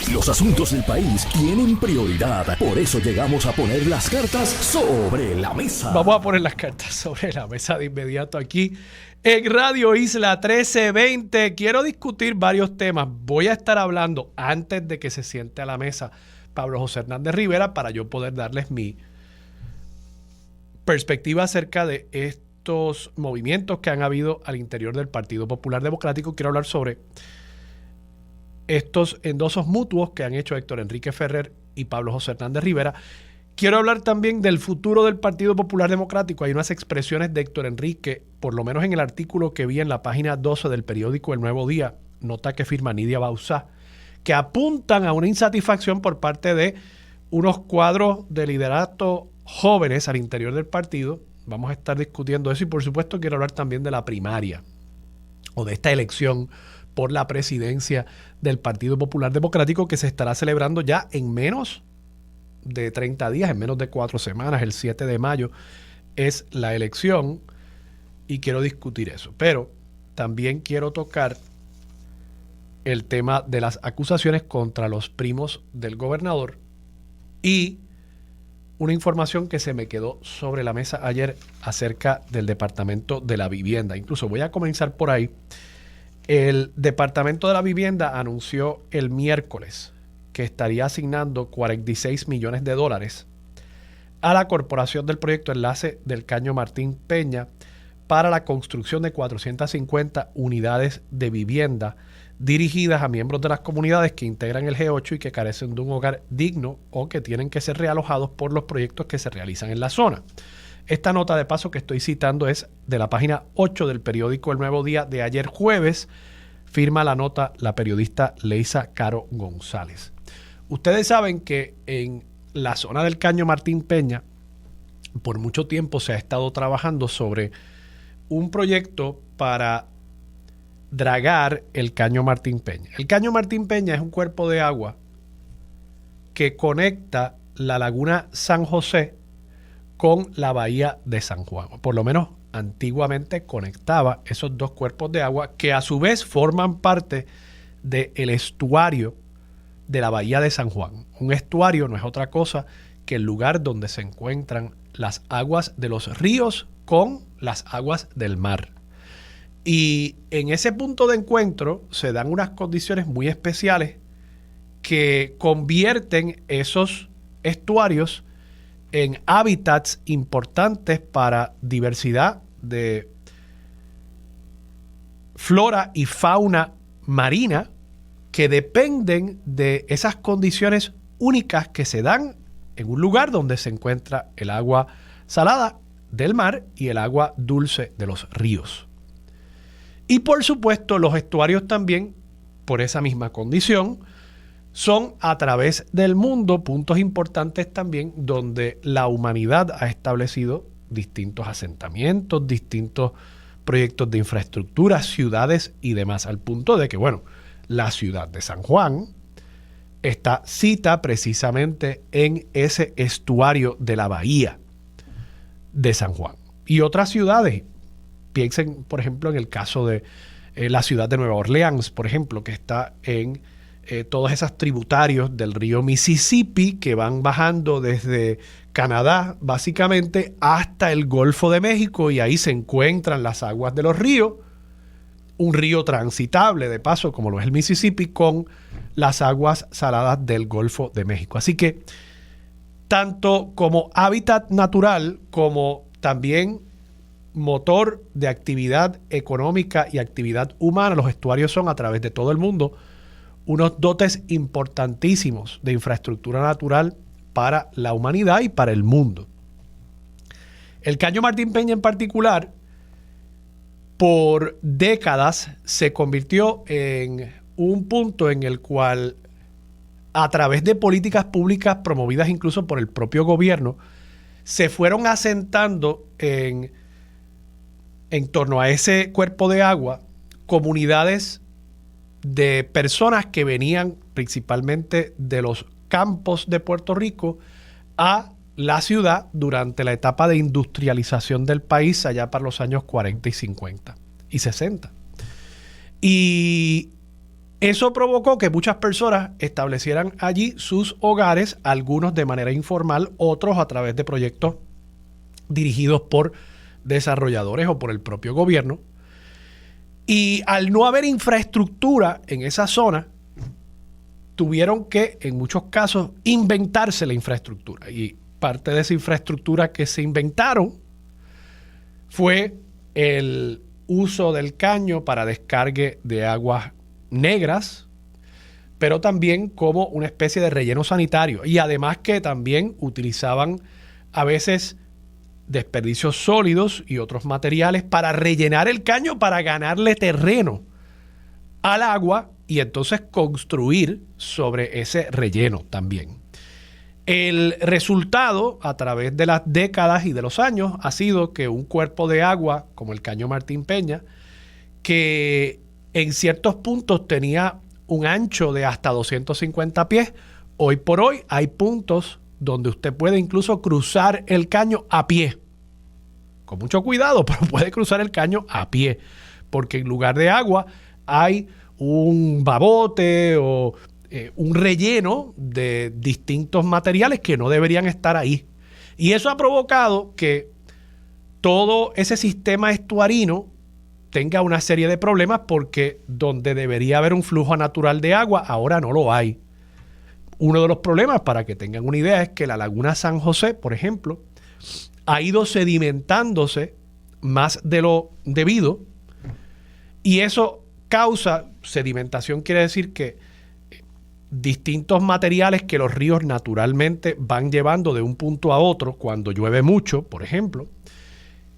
Los asuntos del país tienen prioridad. Por eso llegamos a poner las cartas sobre la mesa. Vamos a poner las cartas sobre la mesa de inmediato aquí en Radio Isla 1320. Quiero discutir varios temas. Voy a estar hablando antes de que se siente a la mesa Pablo José Hernández Rivera para yo poder darles mi perspectiva acerca de estos movimientos que han habido al interior del Partido Popular Democrático. Quiero hablar sobre estos endosos mutuos que han hecho Héctor Enrique Ferrer y Pablo José Hernández Rivera. Quiero hablar también del futuro del Partido Popular Democrático. Hay unas expresiones de Héctor Enrique, por lo menos en el artículo que vi en la página 12 del periódico El Nuevo Día, nota que firma Nidia Bauzá, que apuntan a una insatisfacción por parte de unos cuadros de liderato jóvenes al interior del partido. Vamos a estar discutiendo eso y por supuesto quiero hablar también de la primaria o de esta elección por la presidencia del Partido Popular Democrático que se estará celebrando ya en menos de 30 días, en menos de 4 semanas. El 7 de mayo es la elección y quiero discutir eso. Pero también quiero tocar el tema de las acusaciones contra los primos del gobernador y una información que se me quedó sobre la mesa ayer acerca del Departamento de la Vivienda. Incluso voy a comenzar por ahí. El Departamento de la Vivienda anunció el miércoles que estaría asignando 46 millones de dólares a la Corporación del Proyecto Enlace del Caño Martín Peña para la construcción de 450 unidades de vivienda dirigidas a miembros de las comunidades que integran el G8 y que carecen de un hogar digno o que tienen que ser realojados por los proyectos que se realizan en la zona. Esta nota de paso que estoy citando es de la página 8 del periódico El Nuevo Día de ayer jueves. Firma la nota la periodista Leisa Caro González. Ustedes saben que en la zona del Caño Martín Peña por mucho tiempo se ha estado trabajando sobre un proyecto para dragar el Caño Martín Peña. El Caño Martín Peña es un cuerpo de agua que conecta la laguna San José con la bahía de San Juan. Por lo menos antiguamente conectaba esos dos cuerpos de agua que a su vez forman parte del estuario de la bahía de San Juan. Un estuario no es otra cosa que el lugar donde se encuentran las aguas de los ríos con las aguas del mar. Y en ese punto de encuentro se dan unas condiciones muy especiales que convierten esos estuarios en hábitats importantes para diversidad de flora y fauna marina que dependen de esas condiciones únicas que se dan en un lugar donde se encuentra el agua salada del mar y el agua dulce de los ríos. Y por supuesto los estuarios también, por esa misma condición, son a través del mundo puntos importantes también donde la humanidad ha establecido distintos asentamientos, distintos proyectos de infraestructura, ciudades y demás, al punto de que, bueno, la ciudad de San Juan está cita precisamente en ese estuario de la bahía de San Juan. Y otras ciudades, piensen por ejemplo en el caso de la ciudad de Nueva Orleans, por ejemplo, que está en todos esos tributarios del río Mississippi que van bajando desde Canadá básicamente hasta el Golfo de México y ahí se encuentran las aguas de los ríos, un río transitable de paso como lo es el Mississippi con las aguas saladas del Golfo de México. Así que tanto como hábitat natural como también motor de actividad económica y actividad humana, los estuarios son a través de todo el mundo unos dotes importantísimos de infraestructura natural para la humanidad y para el mundo. El Caño Martín Peña en particular, por décadas se convirtió en un punto en el cual, a través de políticas públicas promovidas incluso por el propio gobierno, se fueron asentando en torno a ese cuerpo de agua comunidades de personas que venían principalmente de los campos de Puerto Rico a la ciudad durante la etapa de industrialización del país allá para los años 40 y 50 y 60. Y Eso provocó que muchas personas establecieran allí sus hogares, algunos de manera informal, otros a través de proyectos dirigidos por desarrolladores o por el propio gobierno. Y al no haber infraestructura en esa zona, tuvieron que, en muchos casos, inventarse la infraestructura. Y parte de esa infraestructura que se inventaron fue el uso del caño para descargue de aguas negras, pero también como una especie de relleno sanitario. Y además que también utilizaban a veces desperdicios sólidos y otros materiales para rellenar el caño, para ganarle terreno al agua y entonces construir sobre ese relleno también. El resultado a través de las décadas y de los años ha sido que un cuerpo de agua como el Caño Martín Peña, que en ciertos puntos tenía un ancho de hasta 250 pies, hoy por hoy hay puntos donde usted puede incluso cruzar el caño a pie. Con mucho cuidado, pero puede cruzar el caño a pie, porque en lugar de agua hay un babote o un relleno de distintos materiales que no deberían estar ahí. Y eso ha provocado que todo ese sistema estuarino tenga una serie de problemas porque donde debería haber un flujo natural de agua, ahora no lo hay. Uno de los problemas, para que tengan una idea, es que la laguna San José, por ejemplo, ha ido sedimentándose más de lo debido y eso causa sedimentación, quiere decir que distintos materiales que los ríos naturalmente van llevando de un punto a otro cuando llueve mucho, por ejemplo,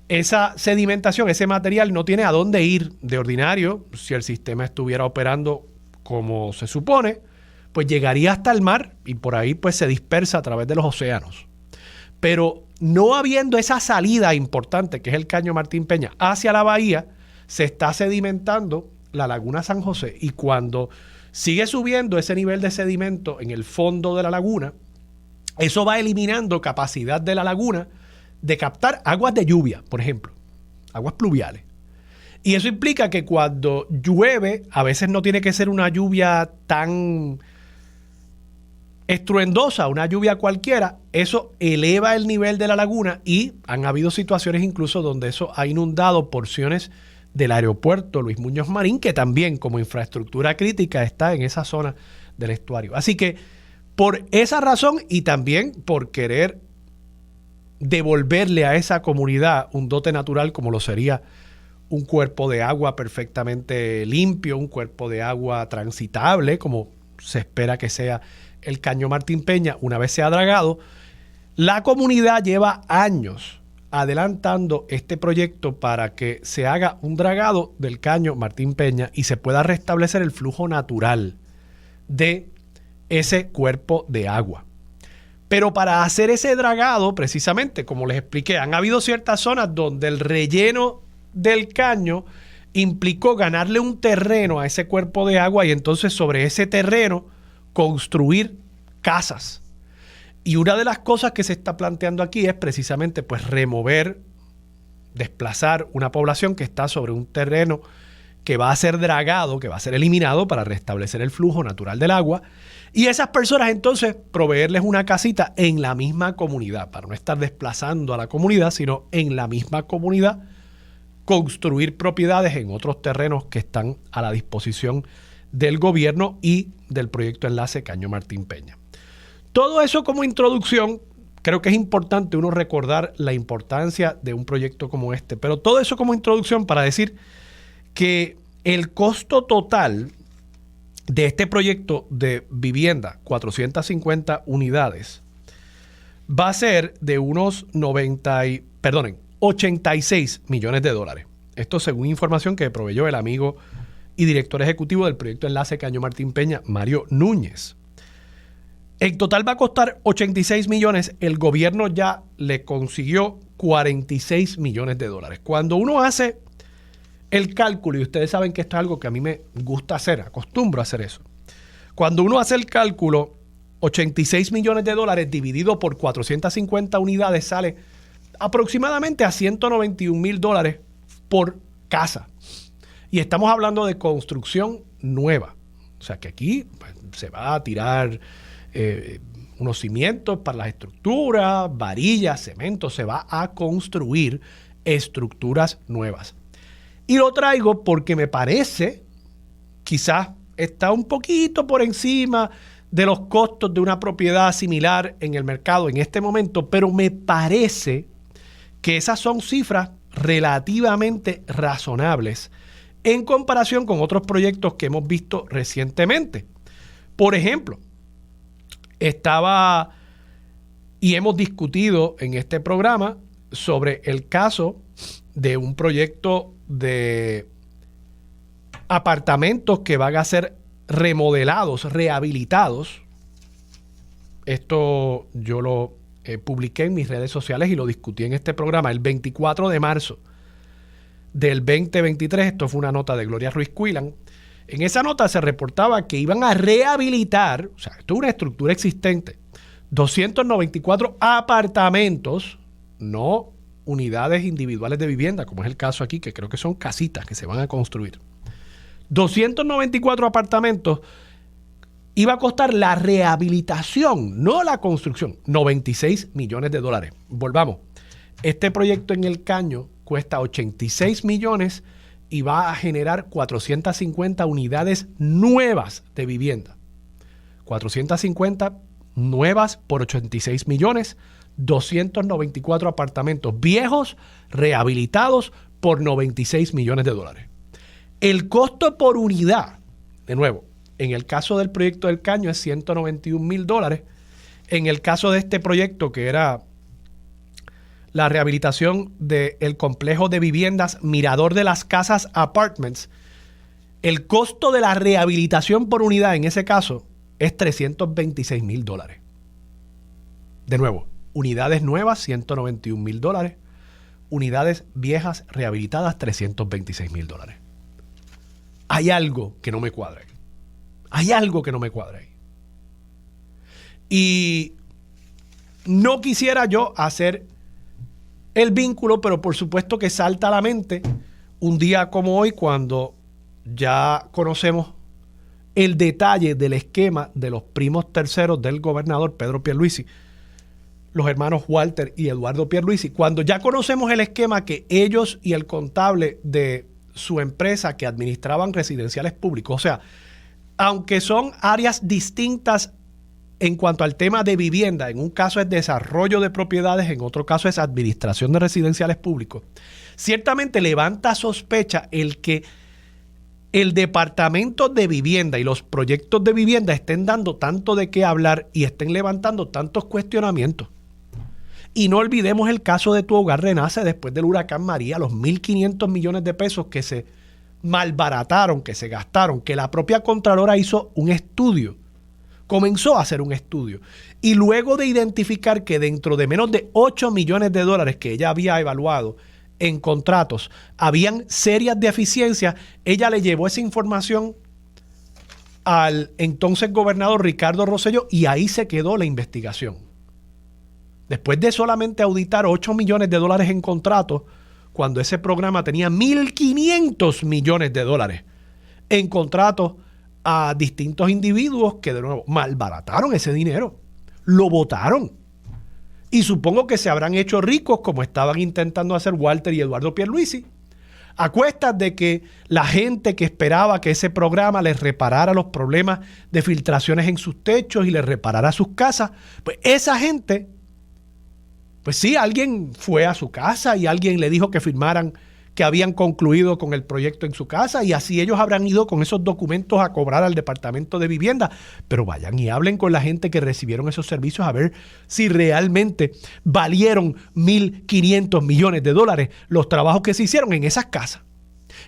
esa sedimentación, ese material no tiene a dónde ir de ordinario. Si el sistema estuviera operando como se supone, pues llegaría hasta el mar y por ahí pues se dispersa a través de los océanos. Pero no habiendo esa salida importante que es el Caño Martín Peña hacia la bahía, se está sedimentando la laguna San José y cuando sigue subiendo ese nivel de sedimento en el fondo de la laguna, eso va eliminando capacidad de la laguna de captar aguas de lluvia, por ejemplo, aguas pluviales. Y eso implica que cuando llueve, a veces no tiene que ser una lluvia tan estruendosa, una lluvia cualquiera, eso eleva el nivel de la laguna y han habido situaciones incluso donde eso ha inundado porciones del aeropuerto Luis Muñoz Marín, que también como infraestructura crítica está en esa zona del estuario. Así que por esa razón y también por querer devolverle a esa comunidad un dote natural como lo sería un cuerpo de agua perfectamente limpio, un cuerpo de agua transitable, como se espera que sea el Caño Martín Peña una vez sea dragado, la comunidad lleva años adelantando este proyecto para que se haga un dragado del Caño Martín Peña y se pueda restablecer el flujo natural de ese cuerpo de agua. Pero para hacer ese dragado, precisamente, como les expliqué, han habido ciertas zonas donde el relleno del caño implicó ganarle un terreno a ese cuerpo de agua y entonces sobre ese terreno construir casas. Y una de las cosas que se está planteando aquí es precisamente pues remover, desplazar una población que está sobre un terreno que va a ser dragado, que va a ser eliminado para restablecer el flujo natural del agua. Y esas personas entonces proveerles una casita en la misma comunidad, para no estar desplazando a la comunidad, sino en la misma comunidad, construir propiedades en otros terrenos que están a la disposición del gobierno y del proyecto Enlace Caño Martín Peña. Todo eso como introducción, creo que es importante uno recordar la importancia de un proyecto como este, pero todo eso como introducción para decir que el costo total de este proyecto de vivienda, 450 unidades, va a ser de unos 86 millones de dólares. Esto según información que proveyó el amigo y director ejecutivo del proyecto Enlace Caño Martín Peña, Mario Núñez. En total va a costar 86 millones. El gobierno ya le consiguió 46 millones de dólares. Cuando uno hace el cálculo, y ustedes saben que esto es algo que a mí me gusta hacer, acostumbro a hacer eso. Cuando uno hace el cálculo, 86 millones de dólares dividido por 450 unidades sale aproximadamente a 191 mil dólares por casa. Y estamos hablando de construcción nueva. O O sea que aquí pues, se va a tirar unos cimientos para las estructuras, varillas, cemento, se va a construir estructuras nuevas. Y lo traigo porque me parece, quizás está un poquito por encima de los costos de una propiedad similar en el mercado en este momento, pero me parece que esas son cifras relativamente razonables en comparación con otros proyectos que hemos visto recientemente. Por ejemplo, estaba y hemos discutido en este programa sobre el caso de un proyecto de apartamentos que van a ser remodelados, rehabilitados. Esto yo lo publiqué en mis redes sociales y lo discutí en este programa el 24 de marzo del 2023. Esto fue una nota de Gloria Ruiz Cuilan. En esa nota se reportaba que iban a rehabilitar, o sea, esto es una estructura existente, 294 apartamentos, no unidades individuales de vivienda, como es el caso aquí, que creo que son casitas que se van a construir. 294 apartamentos iba a costar la rehabilitación, no la construcción, 96 millones de dólares. Volvamos, este proyecto en El Caño cuesta 86 millones y va a generar 450 unidades nuevas de vivienda. 450 nuevas por 86 millones, 294 apartamentos viejos, rehabilitados por 96 millones de dólares. El costo por unidad, de nuevo, en el caso del proyecto del Caño es $191,000. En el caso de este proyecto, que era la rehabilitación del complejo de viviendas Mirador de las Casas Apartments, el costo de la rehabilitación por unidad en ese caso es $326,000. De nuevo, unidades nuevas, $191,000. Unidades viejas rehabilitadas, $326,000. Hay algo que no me cuadra ahí. Hay algo que no me cuadra ahí. Y no quisiera yo hacer el vínculo, pero por supuesto que salta a la mente un día como hoy, cuando ya conocemos el detalle del esquema de los primos terceros del gobernador Pedro Pierluisi, los hermanos Walter y Eduardo Pierluisi. Cuando ya conocemos el esquema que ellos y el contable de su empresa que administraban residenciales públicos, o sea, aunque son áreas distintas en cuanto al tema de vivienda, en un caso es desarrollo de propiedades, en otro caso es administración de residenciales públicos, ciertamente levanta sospecha el que el departamento de vivienda y los proyectos de vivienda estén dando tanto de qué hablar y estén levantando tantos cuestionamientos. Y no olvidemos el caso de Tu Hogar Renace después del huracán María, los 1.500 millones de pesos que se malbarataron, que se gastaron, que la propia Contralora hizo un estudio, comenzó a hacer un estudio. Y luego de identificar que dentro de menos de 8 millones de dólares que ella había evaluado en contratos, habían serias deficiencias, ella le llevó esa información al entonces gobernador Ricardo Rosselló y ahí se quedó la investigación. Después de solamente auditar 8 millones de dólares en contratos, cuando ese programa tenía 1.500 millones de dólares en contratos a distintos individuos que de nuevo malbarataron ese dinero, lo botaron. Y supongo que se habrán hecho ricos como estaban intentando hacer Walter y Eduardo Pierluisi, a cuestas de que la gente que esperaba que ese programa les reparara los problemas de filtraciones en sus techos y les reparara sus casas, pues esa gente, pues sí, alguien fue a su casa y alguien le dijo que firmaran que habían concluido con el proyecto en su casa y así ellos habrán ido con esos documentos a cobrar al Departamento de Vivienda. Pero vayan y hablen con la gente que recibieron esos servicios a ver si realmente valieron 1.500 millones de dólares los trabajos que se hicieron en esas casas.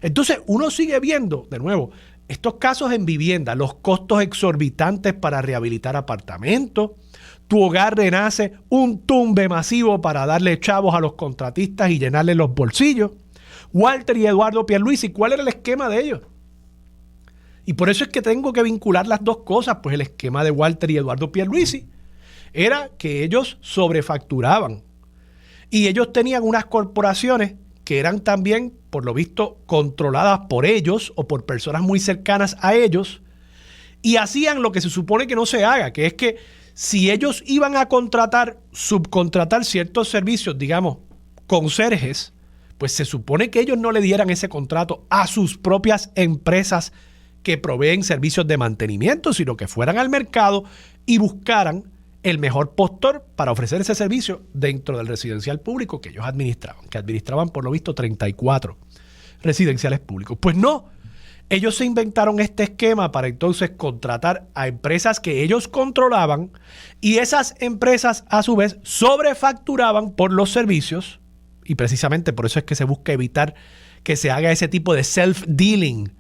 Entonces uno sigue viendo, de nuevo, estos casos en vivienda, los costos exorbitantes para rehabilitar apartamentos. Tu Hogar Renace, un tumbe masivo para darle chavos a los contratistas y llenarle los bolsillos. Walter y Eduardo Pierluisi, ¿cuál era el esquema de ellos? Y por eso es que tengo que vincular las dos cosas, pues el esquema de Walter y Eduardo Pierluisi era que ellos sobrefacturaban y ellos tenían unas corporaciones que eran también, por lo visto, controladas por ellos o por personas muy cercanas a ellos, y hacían lo que se supone que no se haga, que es que si ellos iban a subcontratar ciertos servicios, digamos, conserjes, pues se supone que ellos no le dieran ese contrato a sus propias empresas que proveen servicios de mantenimiento, sino que fueran al mercado y buscaran el mejor postor para ofrecer ese servicio dentro del residencial público que ellos administraban, que administraban por lo visto 34 residenciales públicos. Pues no, ellos se inventaron este esquema para entonces contratar a empresas que ellos controlaban y esas empresas a su vez sobrefacturaban por los servicios y precisamente por eso es que se busca evitar que se haga ese tipo de self-dealing.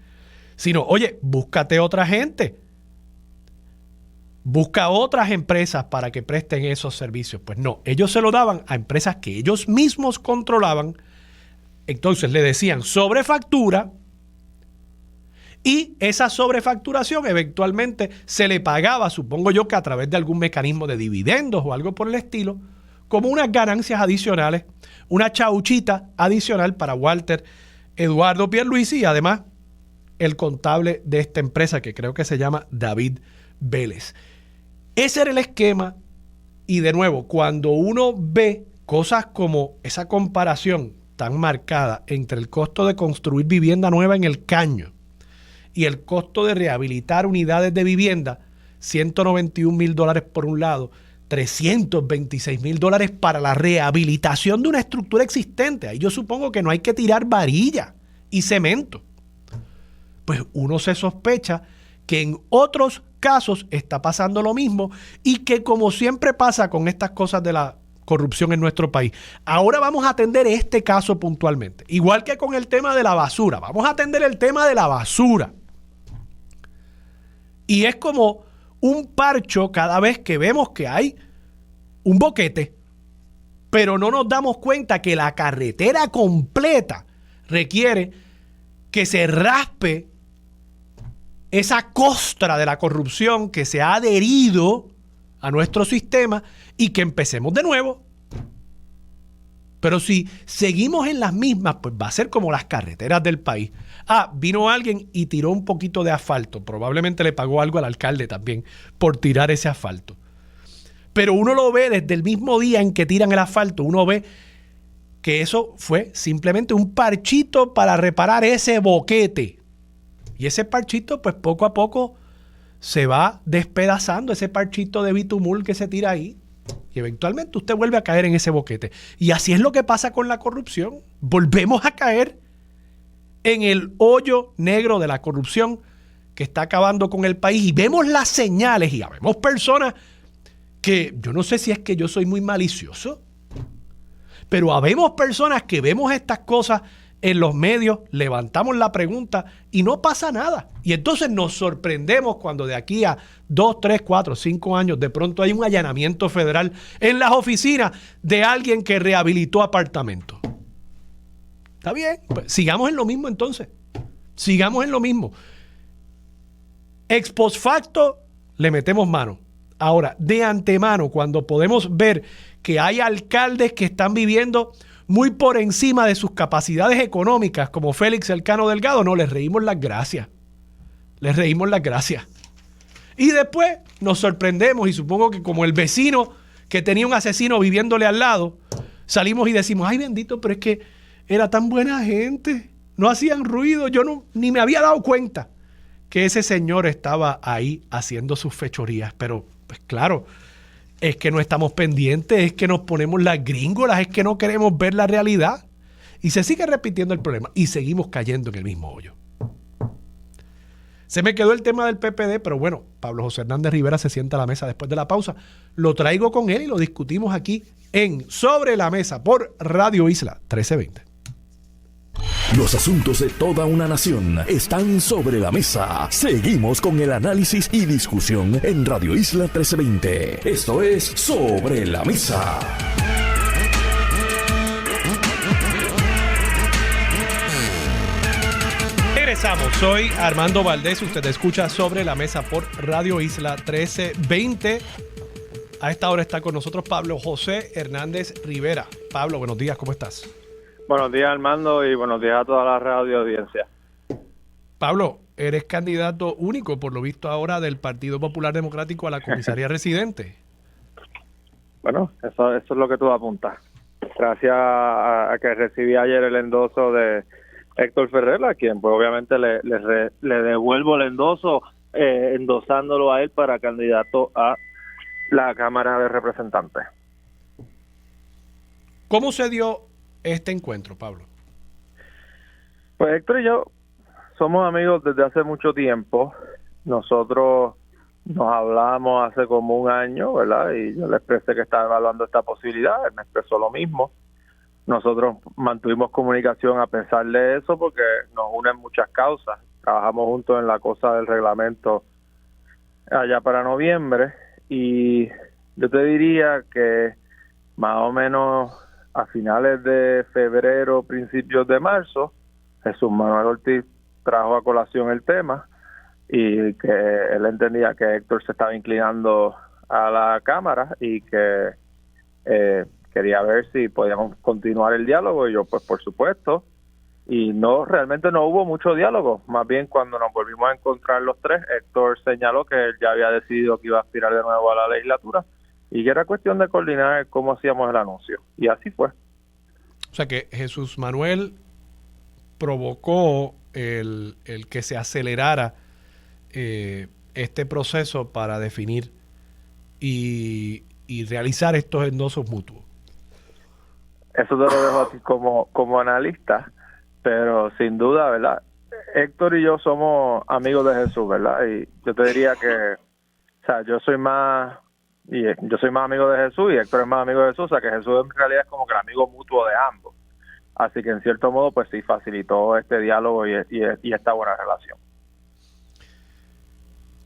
Sino, oye, búscate otra gente. Busca otras empresas para que presten esos servicios. Pues no, ellos se lo daban a empresas que ellos mismos controlaban. Entonces le decían sobrefactura y esa sobrefacturación eventualmente se le pagaba, supongo yo que a través de algún mecanismo de dividendos o algo por el estilo, como unas ganancias adicionales, una chauchita adicional para Walter Eduardo Pierluisi y además el contable de esta empresa que creo que se llama David Vélez. Ese era el esquema y de nuevo, cuando uno ve cosas como esa comparación tan marcada entre el costo de construir vivienda nueva en el Caño y el costo de rehabilitar unidades de vivienda, $191,000 por un lado, $326,000 para la rehabilitación de una estructura existente. Ahí yo supongo que no hay que tirar varilla y cemento. Pues uno se sospecha que en otros casos está pasando lo mismo y que como siempre pasa con estas cosas de la corrupción en nuestro país, ahora vamos a atender este caso puntualmente. Igual que con el tema de la basura. Vamos a atender el tema de la basura. Y es como un parcho cada vez que vemos que hay un boquete, pero no nos damos cuenta que la carretera completa requiere que se raspe esa costra de la corrupción que se ha adherido a nuestro sistema y que empecemos de nuevo. Pero si seguimos en las mismas, pues va a ser como las carreteras del país. Vino alguien y tiró un poquito de asfalto. Probablemente le pagó algo al alcalde también por tirar ese asfalto. Pero uno lo ve desde el mismo día en que tiran el asfalto. Uno ve que eso fue simplemente un parchito para reparar ese boquete. Y ese parchito, pues poco a poco se va despedazando, ese parchito de bitumul que se tira ahí. Y eventualmente usted vuelve a caer en ese boquete. Y así es lo que pasa con la corrupción. Volvemos a caer en el hoyo negro de la corrupción que está acabando con el país. Y vemos las señales y vemos personas que yo no sé si es que yo soy muy malicioso, pero habemos personas que vemos estas cosas en los medios, levantamos la pregunta y no pasa nada. Y entonces nos sorprendemos cuando de aquí a 2, 3, 4, 5 años de pronto hay un allanamiento federal en las oficinas de alguien que rehabilitó apartamentos. ¿Está bien? Pues sigamos en lo mismo entonces. Sigamos en lo mismo. Ex post facto le metemos mano. Ahora, de antemano, cuando podemos ver que hay alcaldes que están viviendo muy por encima de sus capacidades económicas, como Félix Elcano Delgado, no, les reímos las gracias. Les reímos las gracias. Y después nos sorprendemos y supongo que como el vecino que tenía un asesino viviéndole al lado, salimos y decimos, ay bendito, pero es que era tan buena gente, no hacían ruido, yo ni me había dado cuenta que ese señor estaba ahí haciendo sus fechorías. Pero, pues claro, es que no estamos pendientes, es que nos ponemos las gringolas, es que no queremos ver la realidad. Y se sigue repitiendo el problema y seguimos cayendo en el mismo hoyo. Se me quedó el tema del PPD, pero bueno, Pablo José Hernández Rivera se sienta a la mesa después de la pausa. Lo traigo con él y lo discutimos aquí en Sobre la Mesa por Radio Isla 1320. Los asuntos de toda una nación están sobre la mesa. Seguimos con el análisis y discusión en Radio Isla 1320. Esto es Sobre la Mesa. Regresamos. Soy Armando Valdés. Usted escucha Sobre la Mesa por Radio Isla 1320. A esta hora está con nosotros Pablo José Hernández Rivera. Pablo, buenos días. ¿Cómo estás? Buenos días, Armando, y buenos días a toda la radio audiencia. Pablo, eres candidato único, por lo visto ahora, del Partido Popular Democrático a la comisaría residente. Bueno, eso es lo que tú apuntas. Gracias a que recibí ayer el endoso de Héctor Ferrer, a quien pues obviamente le devuelvo el endoso, endosándolo a él para candidato a la Cámara de Representantes. ¿Cómo se dio este encuentro, Pablo? Pues Héctor y yo somos amigos desde hace mucho tiempo. Nosotros nos hablamos hace como un año, ¿verdad? Y yo le expresé que estaba evaluando esta posibilidad, él me expresó lo mismo. Nosotros mantuvimos comunicación a pesar de eso porque nos unen muchas causas. Trabajamos juntos en la cosa del reglamento allá para noviembre y yo te diría que más o menos a finales de febrero, principios de marzo, Jesús Manuel Ortiz trajo a colación el tema y que él entendía que Héctor se estaba inclinando a la Cámara y que quería ver si podíamos continuar el diálogo y yo pues por supuesto, y realmente no hubo mucho diálogo, más bien cuando nos volvimos a encontrar los tres, Héctor señaló que él ya había decidido que iba a aspirar de nuevo a la legislatura y que era cuestión de coordinar cómo hacíamos el anuncio y así fue. O sea que Jesús Manuel provocó el que se acelerara este proceso para definir y realizar estos endosos mutuos. Eso te lo dejo a ti como analista, pero sin duda, ¿verdad? Héctor y yo somos amigos de Jesús, ¿verdad? Y yo te diría que, o sea, yo soy más amigo de Jesús y Héctor es más amigo de Jesús, o sea que Jesús en realidad es como que el amigo mutuo de ambos. Así que en cierto modo, pues sí, facilitó este diálogo y esta buena relación.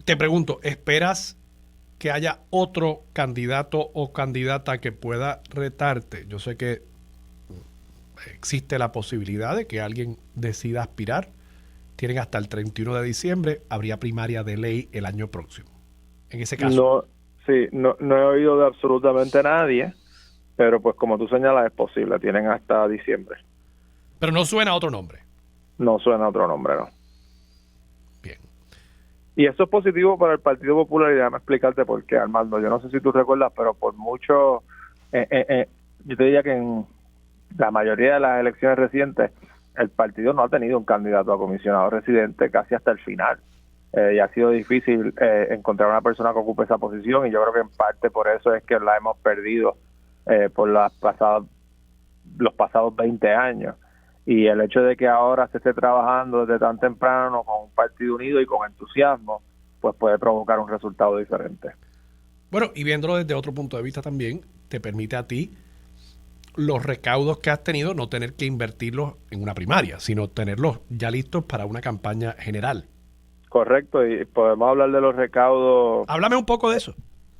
Te pregunto, ¿esperas que haya otro candidato o candidata que pueda retarte? Yo sé que existe la posibilidad de que alguien decida aspirar. Tienen hasta el 31 de diciembre, habría primaria de ley el año próximo. En ese caso. No he oído de absolutamente nadie, pero pues como tú señalas es posible, tienen hasta diciembre. Pero no suena otro nombre. No suena otro nombre, no. Bien. Y eso es positivo para el Partido Popular y déjame explicarte por qué, Armando. Yo no sé si tú recuerdas, pero por mucho, yo te diría que en la mayoría de las elecciones recientes, el partido no ha tenido un candidato a comisionado residente casi hasta el final. Y ha sido difícil encontrar una persona que ocupe esa posición y yo creo que en parte por eso es que la hemos perdido por los pasados 20 años. Y el hecho de que ahora se esté trabajando desde tan temprano con un partido unido y con entusiasmo, pues puede provocar un resultado diferente. Bueno, y viéndolo desde otro punto de vista también, te permite a ti los recaudos que has tenido no tener que invertirlos en una primaria, sino tenerlos ya listos para una campaña general. Correcto, y podemos hablar de los recaudos. Háblame un poco de eso.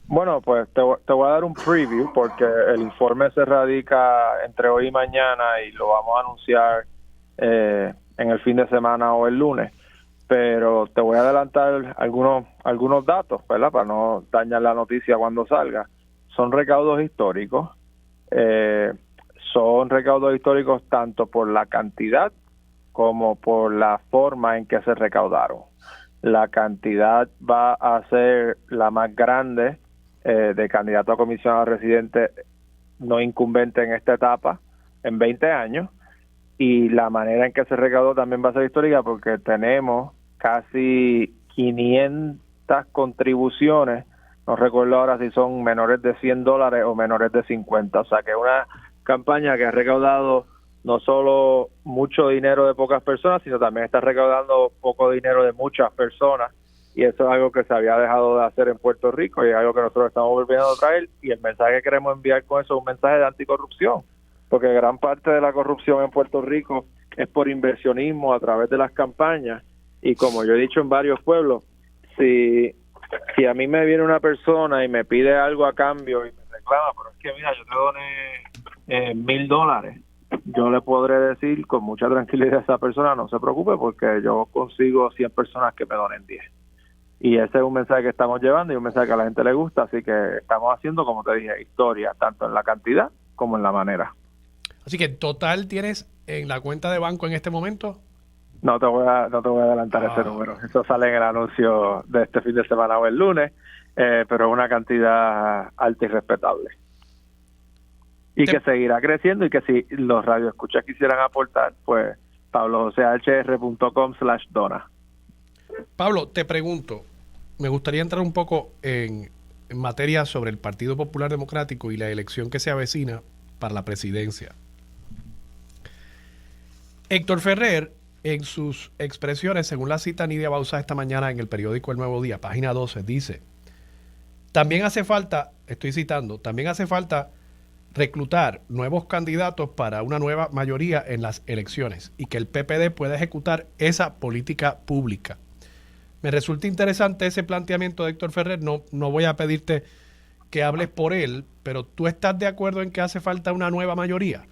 Bueno, pues te voy a dar un preview porque el informe se radica entre hoy y mañana y lo vamos a anunciar en el fin de semana o el lunes. Pero te voy a adelantar algunos datos, ¿verdad? Para no dañar la noticia cuando salga. Son recaudos históricos. Son recaudos históricos tanto por la cantidad como por la forma en que se recaudaron. La cantidad va a ser la más grande de candidato a comisionado residente no incumbente en esta etapa en 20 años y la manera en que se recaudó también va a ser histórica porque tenemos casi 500 contribuciones, no recuerdo ahora si son menores de $100 o menores de 50, o sea que es una campaña que ha recaudado no solo mucho dinero de pocas personas, sino también está recaudando poco dinero de muchas personas. Y eso es algo que se había dejado de hacer en Puerto Rico y es algo que nosotros estamos volviendo a traer. Y el mensaje que queremos enviar con eso es un mensaje de anticorrupción, porque gran parte de la corrupción en Puerto Rico es por inversionismo a través de las campañas. Y como yo he dicho en varios pueblos, si a mí me viene una persona y me pide algo a cambio y me reclama, pero es que mira, yo te doné $1,000, yo le podré decir con mucha tranquilidad a esa persona, no se preocupe porque yo consigo 100 personas que me donen 10. Y ese es un mensaje que estamos llevando y un mensaje que a la gente le gusta, así que estamos haciendo, como te dije, historia, tanto en la cantidad como en la manera. Así que en total tienes en la cuenta de banco en este momento No te voy a adelantar ese número. Eso sale en el anuncio de este fin de semana o el lunes, pero es una cantidad alta y respetable. Y que seguirá creciendo, y que si los radioescuchas quisieran aportar, pues pablojosehr.com/dona. Pablo, te pregunto, me gustaría entrar un poco en materia sobre el Partido Popular Democrático y la elección que se avecina para la presidencia. Héctor Ferrer, en sus expresiones, según la cita Nidia Bauza esta mañana en el periódico El Nuevo Día, página 12, dice: también hace falta, estoy citando, también hace falta reclutar nuevos candidatos para una nueva mayoría en las elecciones y que el PPD pueda ejecutar esa política pública. Me resulta interesante ese planteamiento de Héctor Ferrer. No voy a pedirte que hables por él, pero ¿tú estás de acuerdo en que hace falta una nueva mayoría?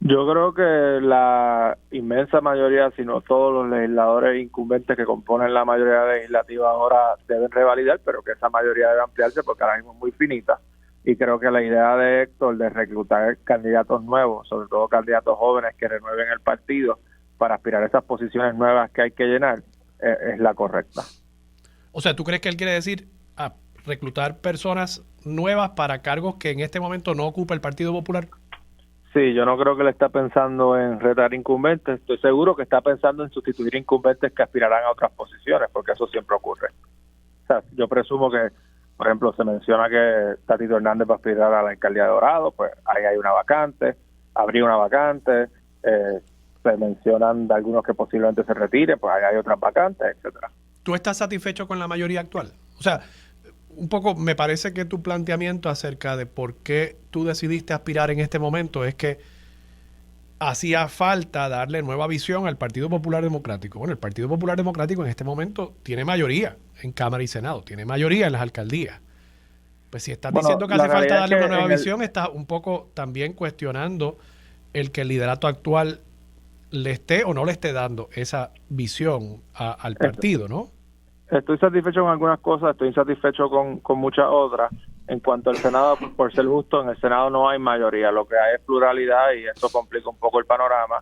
Yo creo que la inmensa mayoría, si no todos los legisladores incumbentes que componen la mayoría legislativa ahora deben revalidar, pero que esa mayoría debe ampliarse porque ahora mismo es muy finita. Y creo que la idea de Héctor de reclutar candidatos nuevos, sobre todo candidatos jóvenes que renueven el partido para aspirar a esas posiciones nuevas que hay que llenar, es la correcta. O sea, ¿tú crees que él quiere decir reclutar personas nuevas para cargos que en este momento no ocupa el Partido Popular? Sí, yo no creo que él está pensando en retar incumbentes. Estoy seguro que está pensando en sustituir incumbentes que aspirarán a otras posiciones, porque eso siempre ocurre. O sea, yo presumo que, por ejemplo, se menciona que Tatito Hernández va a aspirar a la alcaldía de Dorado, pues ahí hay una vacante, habría una vacante. Se mencionan de algunos que posiblemente se retiren, pues ahí hay otras vacantes, etcétera. ¿Tú estás satisfecho con la mayoría actual? O sea, un poco me parece que tu planteamiento acerca de por qué tú decidiste aspirar en este momento es que hacía falta darle nueva visión al Partido Popular Democrático. Bueno, el Partido Popular Democrático en este momento tiene mayoría en Cámara y Senado, tiene mayoría en las alcaldías. Pues si estás diciendo que hace falta darle una nueva visión, estás un poco también cuestionando el que el liderato actual le esté o no le esté dando esa visión al partido, ¿no? Estoy satisfecho con algunas cosas, estoy insatisfecho con muchas otras. En cuanto al Senado, por ser justo, en el Senado no hay mayoría, lo que hay es pluralidad y esto complica un poco el panorama.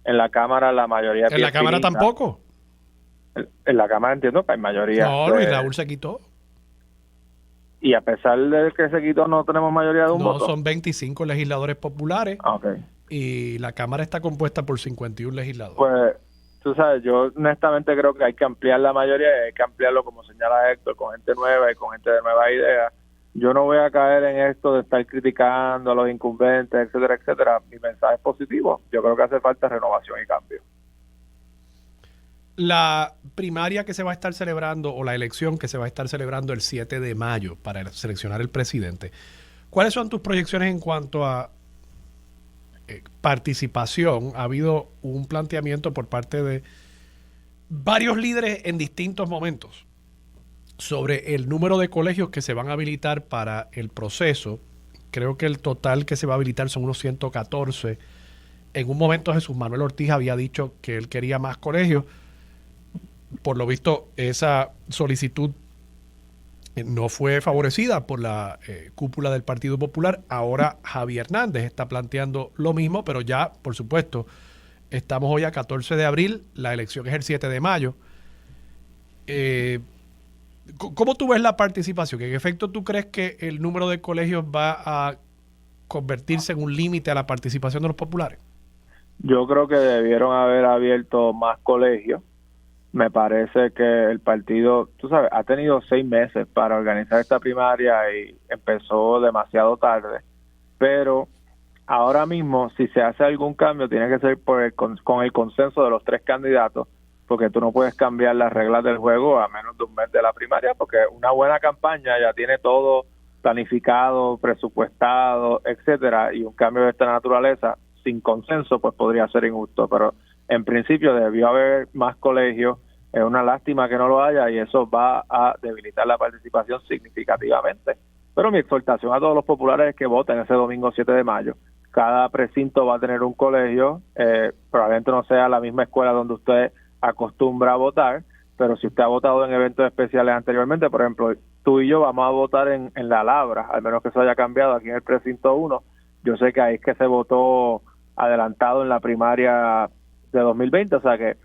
En la Cámara la mayoría... ¿En la Cámara tampoco? En la Cámara entiendo que hay mayoría. No, Luis Raúl se quitó. Y a pesar de que se quitó, no tenemos mayoría de un voto. No, son 25 legisladores populares. Okay. Y la Cámara está compuesta por 51 legisladores. Pues, tú sabes, yo honestamente creo que hay que ampliar la mayoría y hay que ampliarlo, como señala Héctor, con gente nueva y con gente de nuevas ideas. Yo no voy a caer en esto de estar criticando a los incumbentes, etcétera, etcétera. Mi mensaje es positivo. Yo creo que hace falta renovación y cambio. La primaria que se va a estar celebrando, o la elección que se va a estar celebrando el 7 de mayo para seleccionar el presidente, ¿cuáles son tus proyecciones en cuanto a participación? Ha habido un planteamiento por parte de varios líderes en distintos momentos sobre el número de colegios que se van a habilitar para el proceso. Creo que el total que se va a habilitar son unos 114. En un momento Jesús Manuel Ortiz había dicho que él quería más colegios. Por lo visto, esa solicitud no fue favorecida por la cúpula del Partido Popular. Ahora Javier Hernández está planteando lo mismo, pero ya, por supuesto, estamos hoy a 14 de abril, la elección es el 7 de mayo. ¿Cómo tú ves la participación? ¿En efecto tú crees que el número de colegios va a convertirse en un límite a la participación de los populares? Yo creo que debieron haber abierto más colegios. Me parece que el partido, tú sabes, ha tenido 6 meses para organizar esta primaria y empezó demasiado tarde. Pero ahora mismo, si se hace algún cambio, tiene que ser con el consenso de los 3 candidatos, porque tú no puedes cambiar las reglas del juego a menos de un mes de la primaria, porque una buena campaña ya tiene todo planificado, presupuestado, etcétera, y un cambio de esta naturaleza sin consenso pues podría ser injusto, pero en principio debió haber más colegios. Es una lástima que no lo haya y eso va a debilitar la participación significativamente. Pero mi exhortación a todos los populares es que voten ese domingo 7 de mayo. Cada precinto va a tener un colegio, probablemente no sea la misma escuela donde usted acostumbra a votar, pero si usted ha votado en eventos especiales anteriormente, por ejemplo, tú y yo vamos a votar en La Labra, al menos que eso haya cambiado aquí en el precinto 1. Yo sé que ahí es que se votó adelantado en la primaria de 2020, o sea que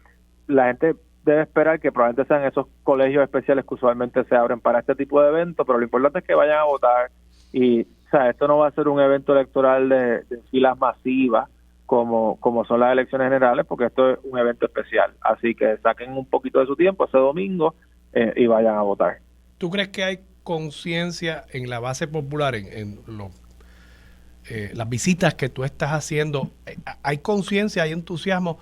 la gente debe esperar que probablemente sean esos colegios especiales que usualmente se abren para este tipo de eventos, pero lo importante es que vayan a votar y, o sea, esto no va a ser un evento electoral de filas masivas como son las elecciones generales, porque esto es un evento especial, así que saquen un poquito de su tiempo ese domingo y vayan a votar. ¿Tú crees que hay conciencia en la base popular, en las visitas que tú estás haciendo? ¿Hay conciencia, hay entusiasmo?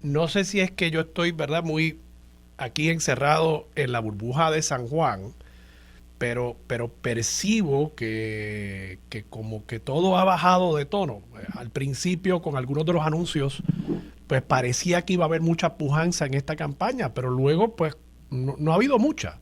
No sé si es que yo estoy, ¿verdad?, muy aquí encerrado en la burbuja de San Juan, pero percibo que como que todo ha bajado de tono. Al principio, con algunos de los anuncios, pues parecía que iba a haber mucha pujanza en esta campaña, pero luego, pues, no ha habido mucha.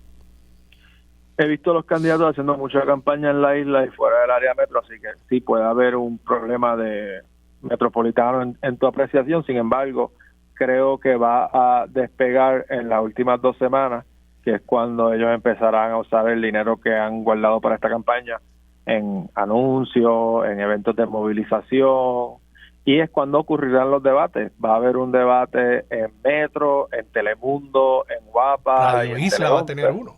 He visto a los candidatos haciendo mucha campaña en la isla y fuera del área metro, así que sí puede haber un problema de metropolitano en tu apreciación. Sin embargo, creo que va a despegar en las últimas 2 semanas, que es cuando ellos empezarán a usar el dinero que han guardado para esta campaña en anuncios, en eventos de movilización, y es cuando ocurrirán los debates. Va a haber un debate en Metro, en Telemundo, en Guapa. Radio Isla va a tener uno.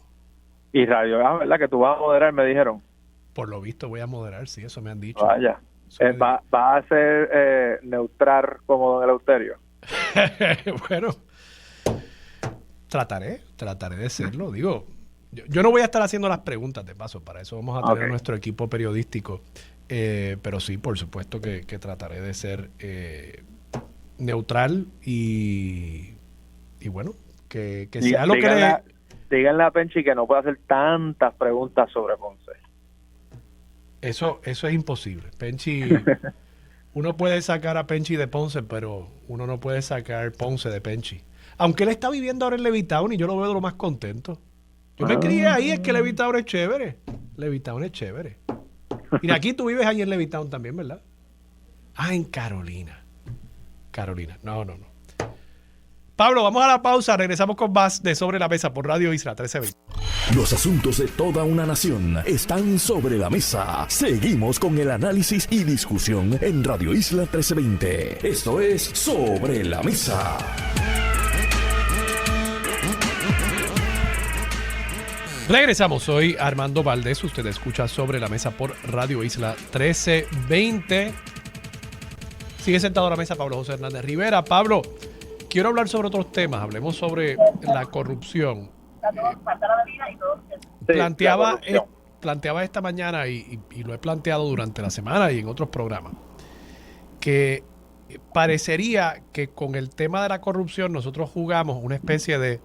Y Radio, ¿verdad? Que tú vas a moderar, me dijeron. Por lo visto voy a moderar, sí, eso me han dicho. Vaya. Va a ser neutral como don Eleuterio. Bueno, trataré de serlo. Digo, yo no voy a estar haciendo las preguntas, de paso, para eso vamos a tener nuestro equipo periodístico, pero sí, por supuesto que trataré de ser neutral y bueno, que sea lo que le... Díganle a Penchi que no puede hacer tantas preguntas sobre Ponce. Eso es imposible. Penchi, uno puede sacar a Penchi de Ponce, pero uno no puede sacar Ponce de Penchi. Aunque él está viviendo ahora en Levittown y yo lo veo de lo más contento. Yo me crié ahí, es que Levittown es chévere. Levittown es chévere. Mira, aquí tú vives ahí en Levittown también, ¿verdad? Ah, en Carolina. No. Pablo, vamos a la pausa. Regresamos con más de Sobre la Mesa por Radio Isla 1320. Los asuntos de toda una nación están sobre la mesa. Seguimos con el análisis y discusión en Radio Isla 1320. Esto es Sobre la Mesa. Regresamos, soy Armando Valdés, usted escucha Sobre la Mesa por Radio Isla 1320. Sigue sentado a la mesa Pablo José Hernández Rivera. Pablo, quiero hablar sobre otros temas, hablemos sobre la corrupción. Planteaba esta mañana y lo he planteado durante la semana y en otros programas, que parecería que con el tema de la corrupción nosotros jugamos una especie de...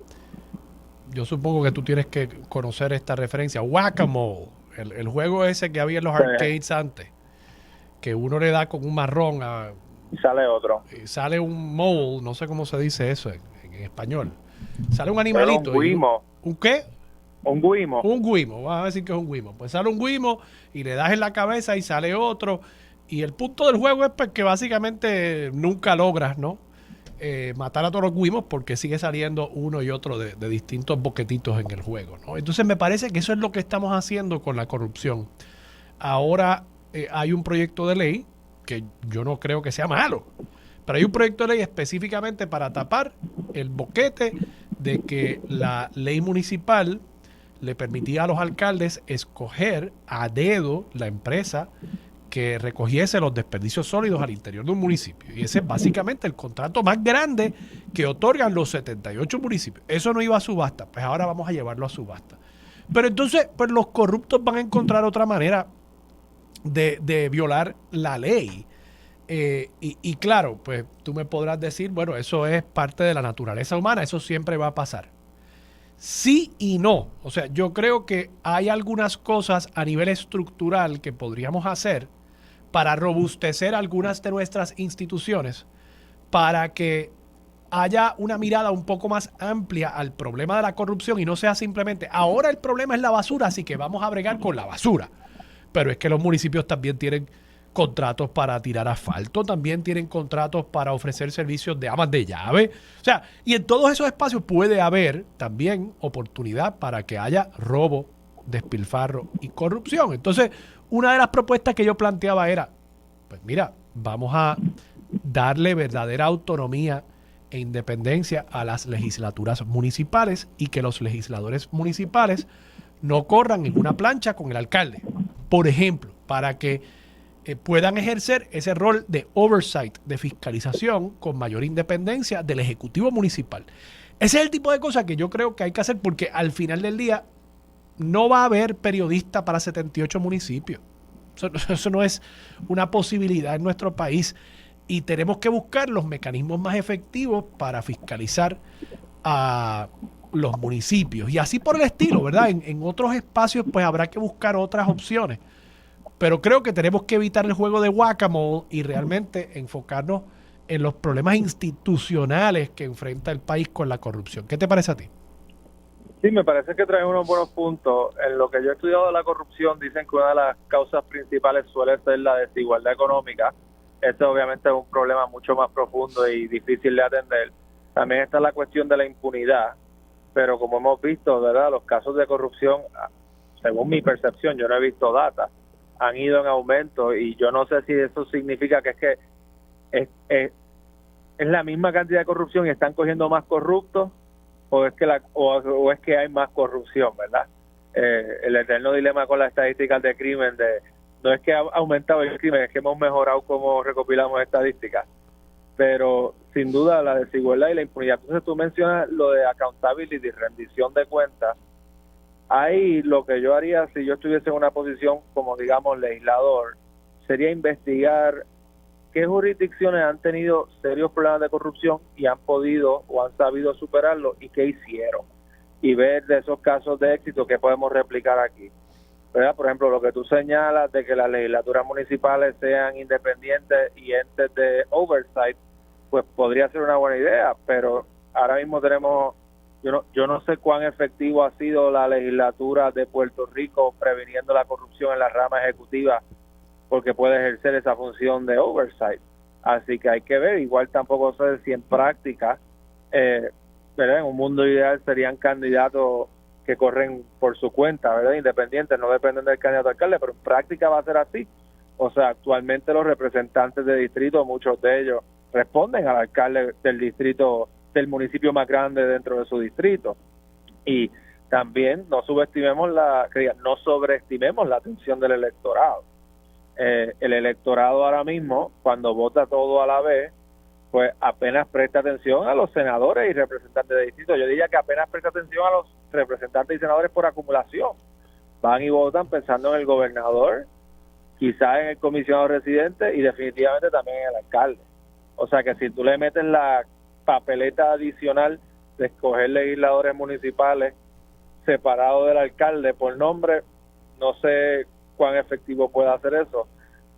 Yo supongo que tú tienes que conocer esta referencia. Whack-a-mole, el juego ese que había en los arcades antes, que uno le da con un marrón y sale otro. Y sale un mole, no sé cómo se dice eso en español. Sale un animalito. Un guimo. ¿Un qué? Un guimo. Un guimo, vamos a decir que es un guimo. Pues sale un guimo y le das en la cabeza y sale otro. Y el punto del juego es pues, que básicamente nunca logras, ¿no? Matar a todos los guimos porque sigue saliendo uno y otro de distintos boquetitos en el juego, ¿no? Entonces me parece que eso es lo que estamos haciendo con la corrupción. Ahora hay un proyecto de ley que yo no creo que sea malo, pero hay un proyecto de ley específicamente para tapar el boquete de que la ley municipal le permitía a los alcaldes escoger a dedo la empresa que recogiese los desperdicios sólidos al interior de un municipio. Y ese es básicamente el contrato más grande que otorgan los 78 municipios. Eso no iba a subasta, pues ahora vamos a llevarlo a subasta. Pero entonces, pues los corruptos van a encontrar otra manera de violar la ley. Y claro, pues tú me podrás decir, bueno, eso es parte de la naturaleza humana, eso siempre va a pasar. Sí y no. O sea, yo creo que hay algunas cosas a nivel estructural que podríamos hacer para robustecer algunas de nuestras instituciones, para que haya una mirada un poco más amplia al problema de la corrupción y no sea simplemente, ahora el problema es la basura, así que vamos a bregar con la basura. Pero es que los municipios también tienen contratos para tirar asfalto, también tienen contratos para ofrecer servicios de amas de llave. O sea, y en todos esos espacios puede haber también oportunidad para que haya robo, despilfarro y corrupción. Entonces, una de las propuestas que yo planteaba era, pues mira, vamos a darle verdadera autonomía e independencia a las legislaturas municipales y que los legisladores municipales no corran en una plancha con el alcalde, por ejemplo, para que puedan ejercer ese rol de oversight, de fiscalización con mayor independencia del Ejecutivo Municipal. Ese es el tipo de cosas que yo creo que hay que hacer, porque al final del día no va a haber periodista para 78 municipios. Eso no es una posibilidad en nuestro país, y tenemos que buscar los mecanismos más efectivos para fiscalizar a los municipios y así por el estilo, ¿verdad? En otros espacios pues habrá que buscar otras opciones, pero creo que tenemos que evitar el juego de whack-a-mole y realmente enfocarnos en los problemas institucionales que enfrenta el país con la corrupción. ¿Qué te parece a ti? Sí, me parece que traes unos buenos puntos. En lo que yo he estudiado de la corrupción, dicen que una de las causas principales suele ser la desigualdad económica. Este obviamente es un problema mucho más profundo y difícil de atender. También está la cuestión de la impunidad, pero como hemos visto, ¿verdad?, los casos de corrupción, según mi percepción, yo no he visto data, han ido en aumento, y yo no sé si eso significa que es la misma cantidad de corrupción y están cogiendo más corruptos, o es que hay más corrupción, ¿verdad? El eterno dilema con las estadísticas de crimen, no es que ha aumentado el crimen, es que hemos mejorado cómo recopilamos estadísticas. Pero sin duda la desigualdad y la impunidad. Entonces tú mencionas lo de accountability, rendición de cuentas. Ahí lo que yo haría si yo estuviese en una posición como, digamos, legislador, sería investigar qué jurisdicciones han tenido serios problemas de corrupción y han podido o han sabido superarlo y qué hicieron. Y ver de esos casos de éxito qué podemos replicar aquí, ¿verdad? Por ejemplo, lo que tú señalas de que las legislaturas municipales sean independientes y entes de oversight, pues podría ser una buena idea, pero ahora mismo tenemos, yo no sé cuán efectivo ha sido la legislatura de Puerto Rico previniendo la corrupción en la rama ejecutiva, porque puede ejercer esa función de oversight. Así que hay que ver, igual tampoco sé si en práctica, ¿verdad?, en un mundo ideal serían candidatos que corren por su cuenta, ¿verdad?, independientes, no dependen del candidato a alcalde, pero en práctica va a ser así. O sea, actualmente los representantes de distrito, muchos de ellos responden al alcalde del distrito, del municipio más grande dentro de su distrito. Y también no sobreestimemos la atención del electorado. El electorado ahora mismo, cuando vota todo a la vez, pues apenas presta atención a los senadores y representantes de distrito. Yo diría que apenas presta atención a los representantes y senadores por acumulación. Van y votan pensando en el gobernador, quizás en el comisionado residente y definitivamente también en el alcalde. O sea que si tú le metes la papeleta adicional de escoger legisladores municipales separados del alcalde por nombre, no sé cuán efectivo puede hacer eso,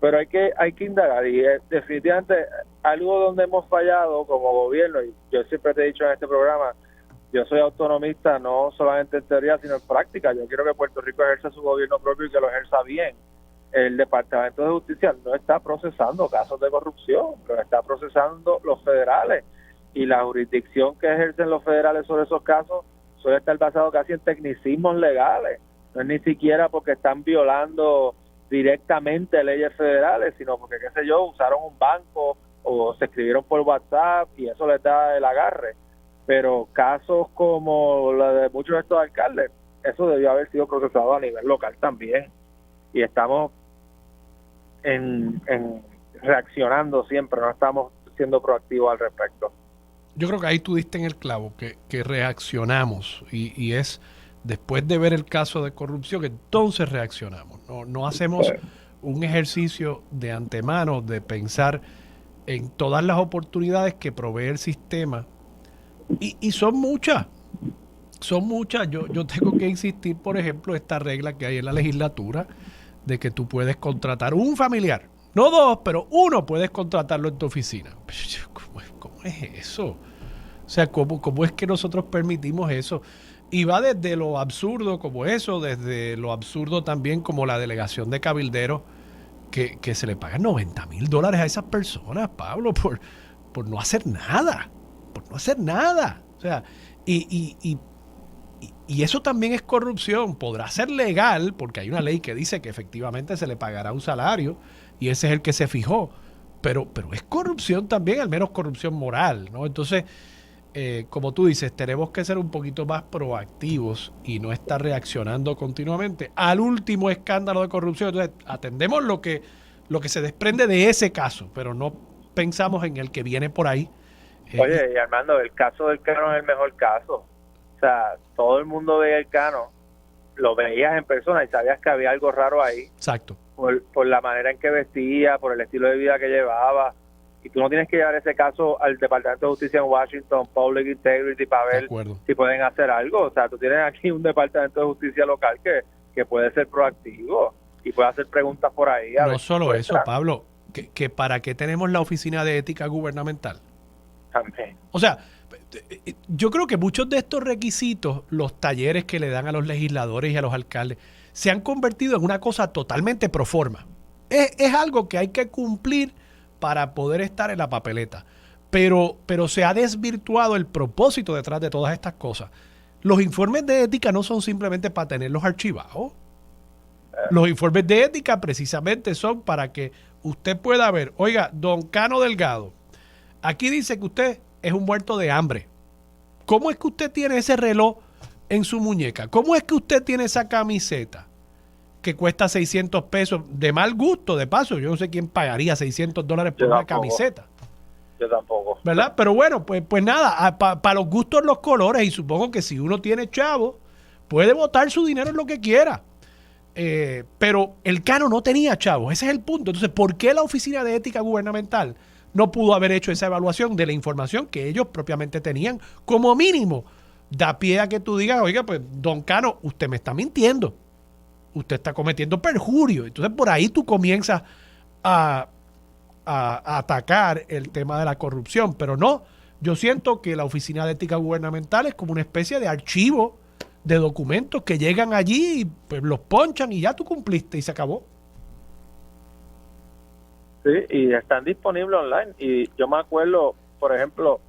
pero hay que indagar, y definitivamente algo donde hemos fallado como gobierno, y yo siempre te he dicho en este programa, yo soy autonomista no solamente en teoría sino en práctica. Yo quiero que Puerto Rico ejerza su gobierno propio y que lo ejerza bien. El Departamento de Justicia no está procesando casos de corrupción, lo está procesando los federales, y la jurisdicción que ejercen los federales sobre esos casos suele estar basado casi en tecnicismos legales. No es ni siquiera porque están violando directamente leyes federales, sino porque, qué sé yo, usaron un banco o se escribieron por WhatsApp y eso les da el agarre. Pero casos como la de muchos de estos alcaldes, eso debió haber sido procesado a nivel local también. Y estamos reaccionando siempre, no estamos siendo proactivos al respecto. Yo creo que ahí tú diste en el clavo, que reaccionamos, y es después de ver el caso de corrupción, entonces reaccionamos. No hacemos un ejercicio de antemano de pensar en todas las oportunidades que provee el sistema, y son muchas. Yo tengo que insistir, por ejemplo, esta regla que hay en la legislatura de que tú puedes contratar un familiar, no dos, pero uno puedes contratarlo en tu oficina. ¿Cómo es eso? O sea, ¿cómo es que nosotros permitimos eso? Y va desde lo absurdo como eso, desde lo absurdo también como la delegación de cabilderos, que se le pagan $90,000 a esas personas, Pablo, por no hacer nada. Por no hacer nada. O sea, y eso también es corrupción. Podrá ser legal, porque hay una ley que dice que efectivamente se le pagará un salario, y ese es el que se fijó. pero es corrupción también, al menos corrupción moral, ¿no? Entonces, como tú dices, tenemos que ser un poquito más proactivos y no estar reaccionando continuamente al último escándalo de corrupción. Entonces, atendemos lo que se desprende de ese caso, pero no pensamos en el que viene por ahí. Oye, y Armando, el caso del Cano es el mejor caso. O sea, todo el mundo veía el Cano, lo veías en persona y sabías que había algo raro ahí. Exacto. Por la manera en que vestía, por el estilo de vida que llevaba. Y tú no tienes que llevar ese caso al Departamento de Justicia en Washington, Public Integrity, para ver si pueden hacer algo. O sea, tú tienes aquí un Departamento de Justicia local que puede ser proactivo y puede hacer preguntas por ahí. No solo eso, Pablo, que ¿para qué tenemos la Oficina de Ética Gubernamental? También. O sea, yo creo que muchos de estos requisitos, los talleres que le dan a los legisladores y a los alcaldes, se han convertido en una cosa totalmente pro forma. Es algo que hay que cumplir para poder estar en la papeleta. Pero se ha desvirtuado el propósito detrás de todas estas cosas. Los informes de ética no son simplemente para tenerlos archivados. Los informes de ética precisamente son para que usted pueda ver, oiga, don Cano Delgado, aquí dice que usted es un muerto de hambre. ¿Cómo es que usted tiene ese reloj en su muñeca? ¿Cómo es que usted tiene esa camiseta que cuesta 600 pesos de mal gusto? De paso, yo no sé quién pagaría $600 por una camiseta. Yo tampoco. ¿Verdad? Pero bueno, pues nada, para los gustos los colores, y supongo que si uno tiene chavo, puede botar su dinero en lo que quiera. Pero el Cano no tenía chavos, ese es el punto. Entonces, ¿por qué la Oficina de Ética Gubernamental no pudo haber hecho esa evaluación de la información que ellos propiamente tenían? Como mínimo, da pie a que tú digas, oiga, pues, don Cano, usted me está mintiendo. Usted está cometiendo perjurio. Entonces, por ahí tú comienzas a atacar el tema de la corrupción. Pero no, yo siento que la Oficina de Ética Gubernamental es como una especie de archivo de documentos que llegan allí y pues los ponchan y ya tú cumpliste y se acabó. Sí, y están disponibles online. Y yo me acuerdo, por ejemplo,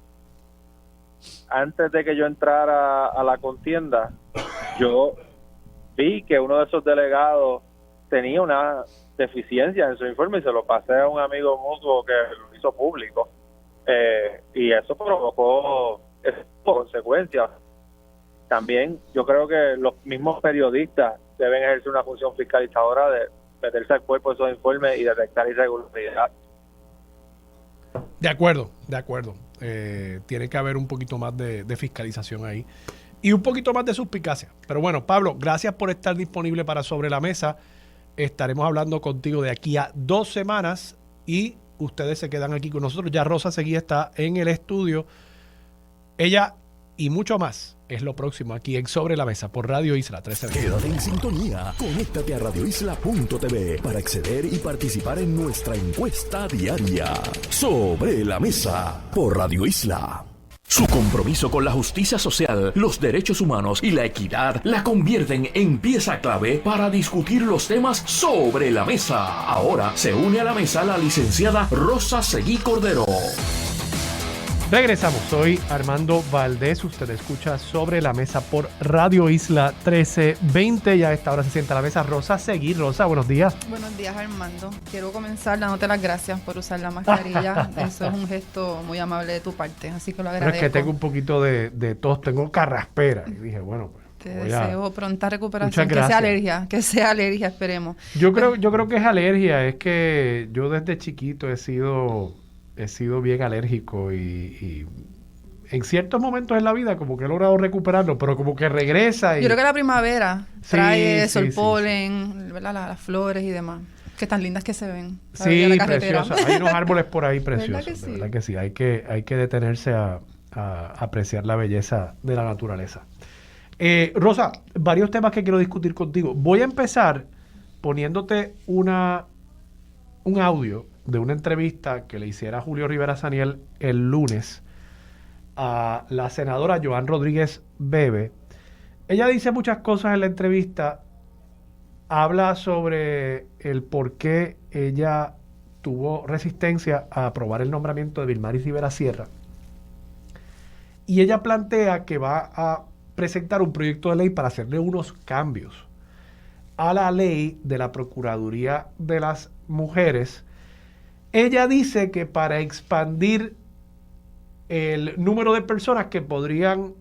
antes de que yo entrara a la contienda, yo vi que uno de esos delegados tenía una deficiencia en su informe y se lo pasé a un amigo mutuo que lo hizo público. Y eso provocó consecuencias. También yo creo que los mismos periodistas deben ejercer una función fiscalizadora de meterse al cuerpo de esos informes y detectar irregularidad. De acuerdo. Tiene que haber un poquito más de fiscalización ahí y un poquito más de suspicacia. Pero bueno, Pablo, gracias por estar disponible para Sobre la Mesa. Estaremos hablando contigo de aquí a 2 semanas y ustedes se quedan aquí con nosotros. Ya Rosa Seguí está en el estudio. Ella y mucho más es lo próximo aquí en Sobre la Mesa por Radio Isla 1320. Quédate en sintonía. Conéctate a radioisla.tv para acceder y participar en nuestra encuesta diaria. Sobre la Mesa por Radio Isla. Su compromiso con la justicia social, los derechos humanos y la equidad la convierten en pieza clave para discutir los temas sobre la mesa. Ahora se une a la mesa la licenciada Rosa Seguí Cordero. Regresamos, soy Armando Valdés, usted escucha Sobre la Mesa por Radio Isla 1320, ya a esta hora se sienta a la mesa Rosa Seguí. Rosa, buenos días. Buenos días, Armando. Quiero comenzar dándote las gracias por usar la mascarilla. Eso es un gesto muy amable de tu parte, así que lo agradezco. Pero es que tengo un poquito de tos, tengo carraspera, y dije, bueno, pues te deseo pronta recuperación, que sea alergia, esperemos. Yo creo que es alergia, es que yo desde chiquito he sido bien alérgico y en ciertos momentos en la vida como que he logrado recuperarlo, pero como que regresa. Yo creo que la primavera trae eso, el polen, ¿verdad? Las flores y demás, que tan lindas que se ven. Sí, preciosas. Hay unos árboles por ahí preciosos. ¿Verdad que sí? Hay que detenerse a apreciar la belleza de la naturaleza. Rosa, varios temas que quiero discutir contigo. Voy a empezar poniéndote un audio de una entrevista que le hiciera Julio Rivera Saniel el lunes a la senadora Joan Rodríguez Bebe. Ella dice muchas cosas en la entrevista, habla sobre el por qué ella tuvo resistencia a aprobar el nombramiento de Vilmaris Rivera Sierra, y ella plantea que va a presentar un proyecto de ley para hacerle unos cambios a la ley de la Procuraduría de las Mujeres, ella dice que para expandir el número de personas que podrían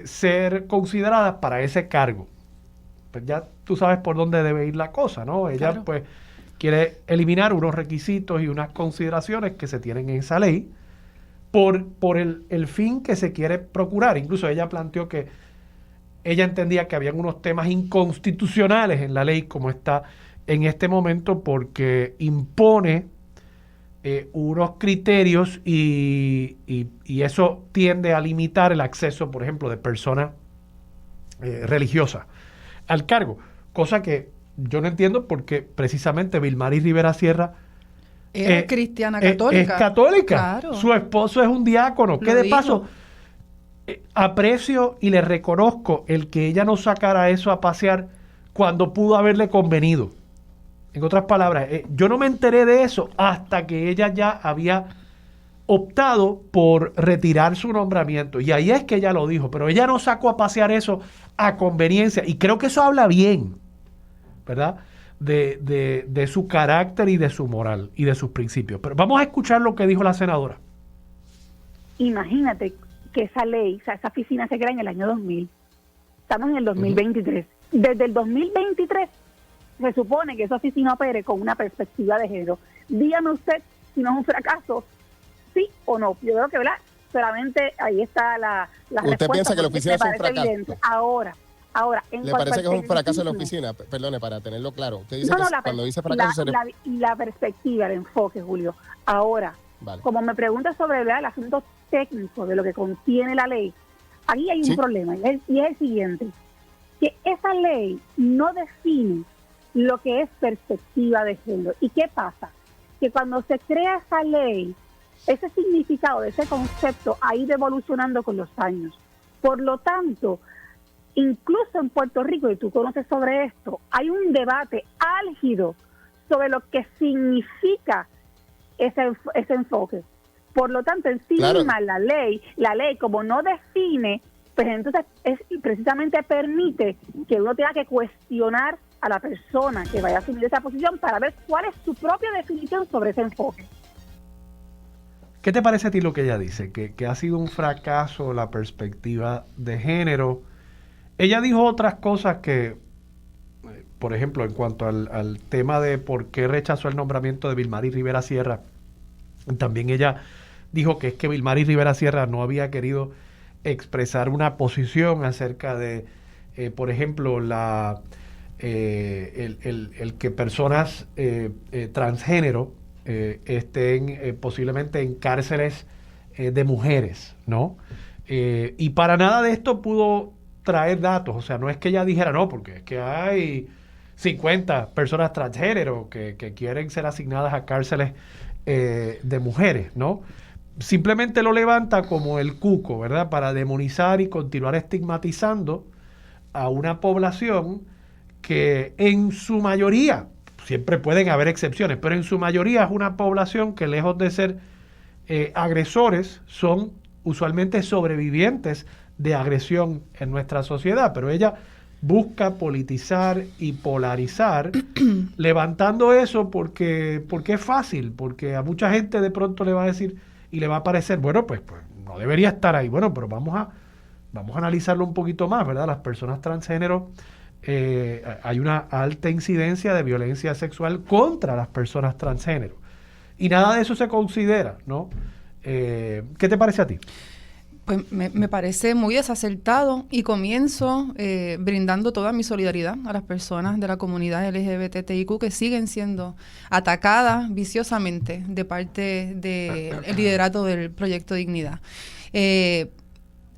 ser consideradas para ese cargo, pues ya tú sabes por dónde debe ir la cosa, ¿no? Ella Claro. pues quiere eliminar unos requisitos y unas consideraciones que se tienen en esa ley por el fin que se quiere procurar. Incluso ella planteó que ella entendía que habían unos temas inconstitucionales en la ley como está en este momento porque impone unos criterios y eso tiende a limitar el acceso, por ejemplo, de personas religiosas al cargo, cosa que yo no entiendo porque precisamente Vilmaris Rivera Sierra Era cristiana católica. es católica. Claro. Su esposo es un diácono. Que Lo de dijo. paso, aprecio y le reconozco el que ella no sacara eso a pasear cuando pudo haberle convenido. En otras palabras, yo no me enteré de eso hasta que ella ya había optado por retirar su nombramiento. Y ahí es que ella lo dijo. Pero ella no sacó a pasear eso a conveniencia. Y creo que eso habla bien, ¿verdad? De su carácter y de su moral y de sus principios. Pero vamos a escuchar lo que dijo la senadora. Imagínate que esa ley, o sea, esa oficina se crea en el año 2000. Estamos en el 2023. Desde el 2023 se supone que esa oficina opere con una perspectiva de género. Dígame usted si no es un fracaso, sí o no. Yo creo que, ¿verdad? Solamente ahí está la ¿Usted respuesta, piensa que la porque oficina es un me parece fracaso? evidente. Ahora, en ¿Le cuanto parece al que es un fracaso en la tecnicismo, oficina? Perdone, para tenerlo claro. Usted dice no, que la cuando dice fracaso... la perspectiva, el enfoque, Julio. Ahora, Vale. como me preguntas sobre, ¿verdad?, el asunto técnico de lo que contiene la ley, aquí hay un Sí. problema, y es el siguiente, que esa ley no define lo que es perspectiva de género. ¿Y qué pasa? Que cuando se crea esa ley, ese significado de ese concepto ha ido evolucionando con los años. Por lo tanto, incluso en Puerto Rico, y tú conoces sobre esto, hay un debate álgido sobre lo que significa ese enfoque. Por lo tanto, en sí Claro. misma la ley como no define, pues entonces precisamente permite que uno tenga que cuestionar a la persona que vaya a asumir esa posición para ver cuál es su propia definición sobre ese enfoque. ¿Qué te parece a ti lo que ella dice? Que ha sido un fracaso la perspectiva de género. Ella dijo otras cosas que, por ejemplo, en cuanto al tema de por qué rechazó el nombramiento de Vilmaris Rivera Sierra, también ella dijo que es que Vilmaris Rivera Sierra no había querido expresar una posición acerca de, por ejemplo, el que personas transgénero estén posiblemente en cárceles de mujeres, ¿no? Y para nada de esto pudo traer datos, o sea, no es que ella dijera no, porque es que hay 50 personas transgénero que quieren ser asignadas a cárceles de mujeres, ¿no? Simplemente lo levanta como el cuco, ¿verdad? Para demonizar y continuar estigmatizando a una población que en su mayoría, siempre pueden haber excepciones, pero en su mayoría es una población que lejos de ser agresores, son usualmente sobrevivientes de agresión en nuestra sociedad, pero ella busca politizar y polarizar levantando eso porque es fácil, porque a mucha gente de pronto le va a decir y le va a parecer, bueno, pues no debería estar ahí, bueno, pero vamos a analizarlo un poquito más, ¿verdad? Las personas transgénero, hay una alta incidencia de violencia sexual contra las personas transgénero y nada de eso se considera, ¿no? ¿Qué te parece a ti? Pues me parece muy desacertado y comienzo brindando toda mi solidaridad a las personas de la comunidad LGBTIQ que siguen siendo atacadas viciosamente de parte del liderato del Proyecto Dignidad.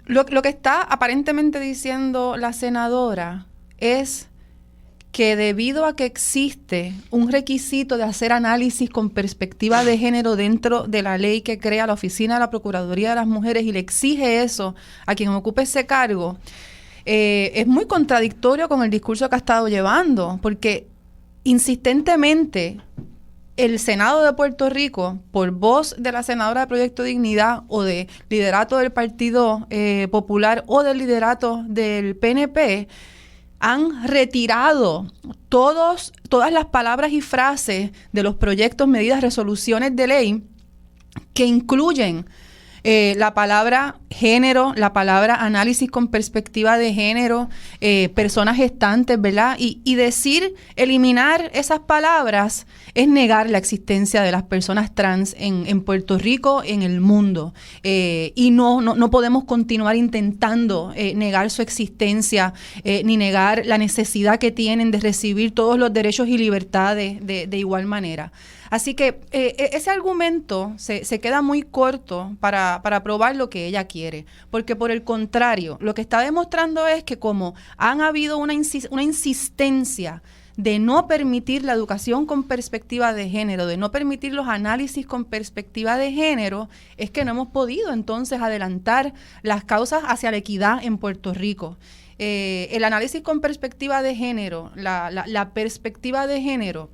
Lo que está aparentemente diciendo la senadora es que debido a que existe un requisito de hacer análisis con perspectiva de género dentro de la ley que crea la Oficina de la Procuraduría de las Mujeres y le exige eso a quien ocupe ese cargo, es muy contradictorio con el discurso que ha estado llevando, porque insistentemente el Senado de Puerto Rico, por voz de la senadora de Proyecto Dignidad o de liderato del Partido Popular o del liderato del PNP, han retirado todas las palabras y frases de los proyectos, medidas, resoluciones de ley que incluyen la palabra género, la palabra análisis con perspectiva de género, personas gestantes, ¿verdad? Y decir, eliminar esas palabras es negar la existencia de las personas trans en Puerto Rico, en el mundo. Y no podemos continuar intentando negar su existencia, ni negar la necesidad que tienen de recibir todos los derechos y libertades de igual manera. Así que ese argumento se queda muy corto para probar lo que ella quiere, porque por el contrario, lo que está demostrando es que como han habido una insistencia de no permitir la educación con perspectiva de género, de no permitir los análisis con perspectiva de género, es que no hemos podido entonces adelantar las causas hacia la equidad en Puerto Rico. El análisis con perspectiva de género, la perspectiva de género,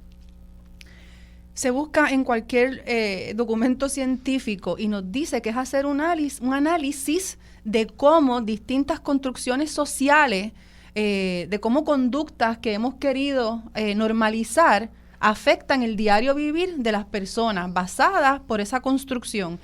se busca en cualquier documento científico y nos dice que es hacer un análisis de cómo distintas construcciones sociales, de cómo conductas que hemos querido normalizar afectan el diario vivir de las personas basadas por esa construcción.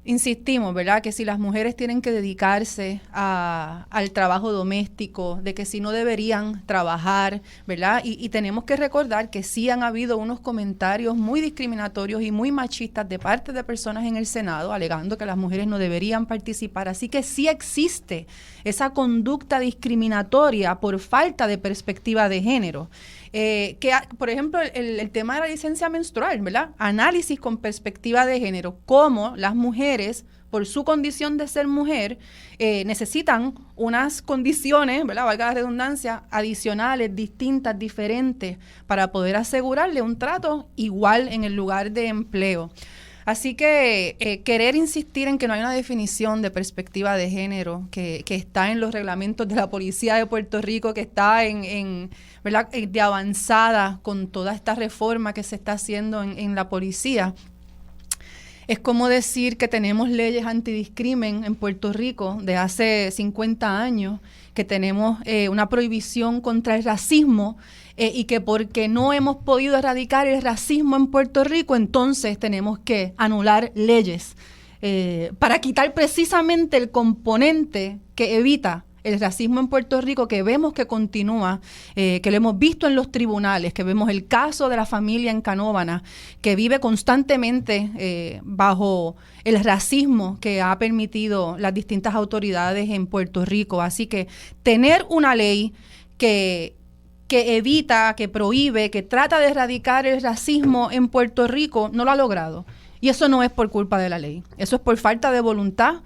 Insistimos, ¿verdad?, que si las mujeres tienen que dedicarse al trabajo doméstico, de que si no deberían trabajar, ¿verdad? Y tenemos que recordar que sí han habido unos comentarios muy discriminatorios y muy machistas de parte de personas en el Senado, alegando que las mujeres no deberían participar. Así que sí existe esa conducta discriminatoria por falta de perspectiva de género. Por ejemplo, el tema de la licencia menstrual, ¿verdad? Análisis con perspectiva de género, cómo las mujeres, por su condición de ser mujer, necesitan unas condiciones, ¿verdad?, valga la redundancia, adicionales, distintas, diferentes, para poder asegurarle un trato igual en el lugar de empleo. Así que querer insistir en que no hay una definición de perspectiva de género que está en los reglamentos de la Policía de Puerto Rico, que está ¿verdad?, de avanzada con toda esta reforma que se está haciendo en la policía. Es como decir que tenemos leyes antidiscrimen en Puerto Rico de hace 50 años, que tenemos una prohibición contra el racismo, y que porque no hemos podido erradicar el racismo en Puerto Rico, entonces tenemos que anular leyes para quitar precisamente el componente que evita el racismo en Puerto Rico, que vemos que continúa, que lo hemos visto en los tribunales, que vemos el caso de la familia en Canóvana, que vive constantemente bajo el racismo que ha permitido las distintas autoridades en Puerto Rico. Así que tener una ley que evita, que prohíbe, que trata de erradicar el racismo en Puerto Rico, no lo ha logrado. Y eso no es por culpa de la ley, eso es por falta de voluntad,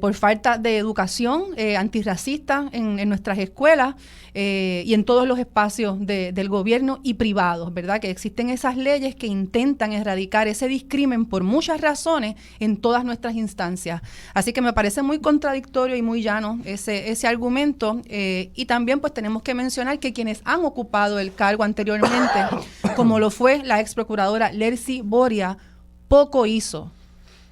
por falta de educación antirracista en nuestras escuelas y en todos los espacios del gobierno y privados, ¿verdad? Que existen esas leyes que intentan erradicar ese discrimen por muchas razones en todas nuestras instancias. Así que me parece muy contradictorio y muy llano ese argumento. Y también pues tenemos que mencionar que quienes han ocupado el cargo anteriormente, como lo fue la ex procuradora Lercy Boria, poco hizo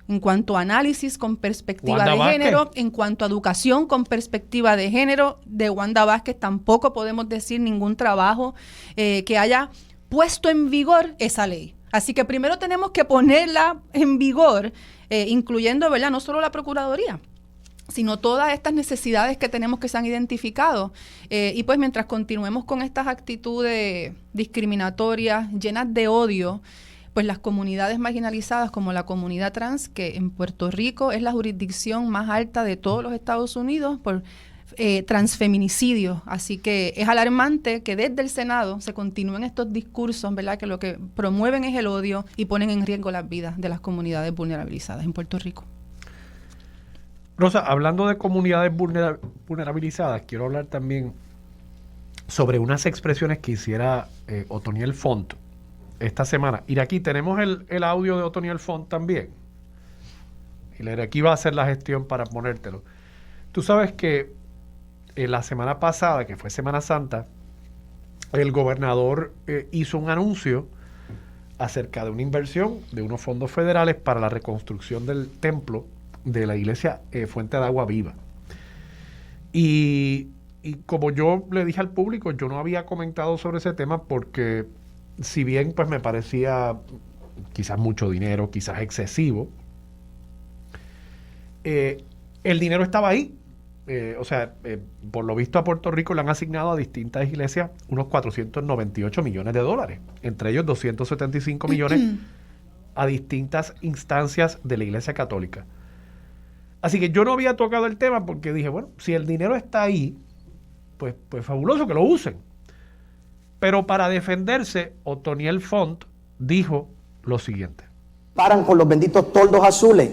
en cuanto a análisis con perspectiva de género, en cuanto a educación con perspectiva de género. De Wanda Vázquez tampoco podemos decir ningún trabajo que haya puesto en vigor esa ley. Así que primero tenemos que ponerla en vigor, incluyendo, ¿verdad?, no solo la Procuraduría, sino todas estas necesidades que tenemos que se han identificado. Y pues mientras continuemos con estas actitudes discriminatorias, llenas de odio, pues las comunidades marginalizadas como la comunidad trans, que en Puerto Rico es la jurisdicción más alta de todos los Estados Unidos por transfeminicidios. Así que es alarmante que desde el Senado se continúen estos discursos, ¿verdad?, que lo que promueven es el odio y ponen en riesgo las vidas de las comunidades vulnerabilizadas en Puerto Rico. Rosa, hablando de comunidades vulnerabilizadas, quiero hablar también sobre unas expresiones que hiciera Otoniel Font esta semana. Y aquí tenemos el audio de Otoniel Font también. Y aquí va a hacer la gestión para ponértelo. Tú sabes que la semana pasada, que fue Semana Santa, el gobernador hizo un anuncio acerca de una inversión de unos fondos federales para la reconstrucción del templo de la iglesia Fuente de Agua Viva. Y y como yo le dije al público, yo no había comentado sobre ese tema porque si bien pues me parecía quizás mucho dinero, quizás excesivo, el dinero estaba ahí. Por lo visto a Puerto Rico le han asignado a distintas iglesias unos 498 millones de dólares, entre ellos 275 millones a distintas instancias de la Iglesia Católica. Así que yo no había tocado el tema porque dije, bueno, si el dinero está ahí, pues fabuloso que lo usen. Pero para defenderse, Otoniel Font dijo lo siguiente. Paran con los benditos toldos azules.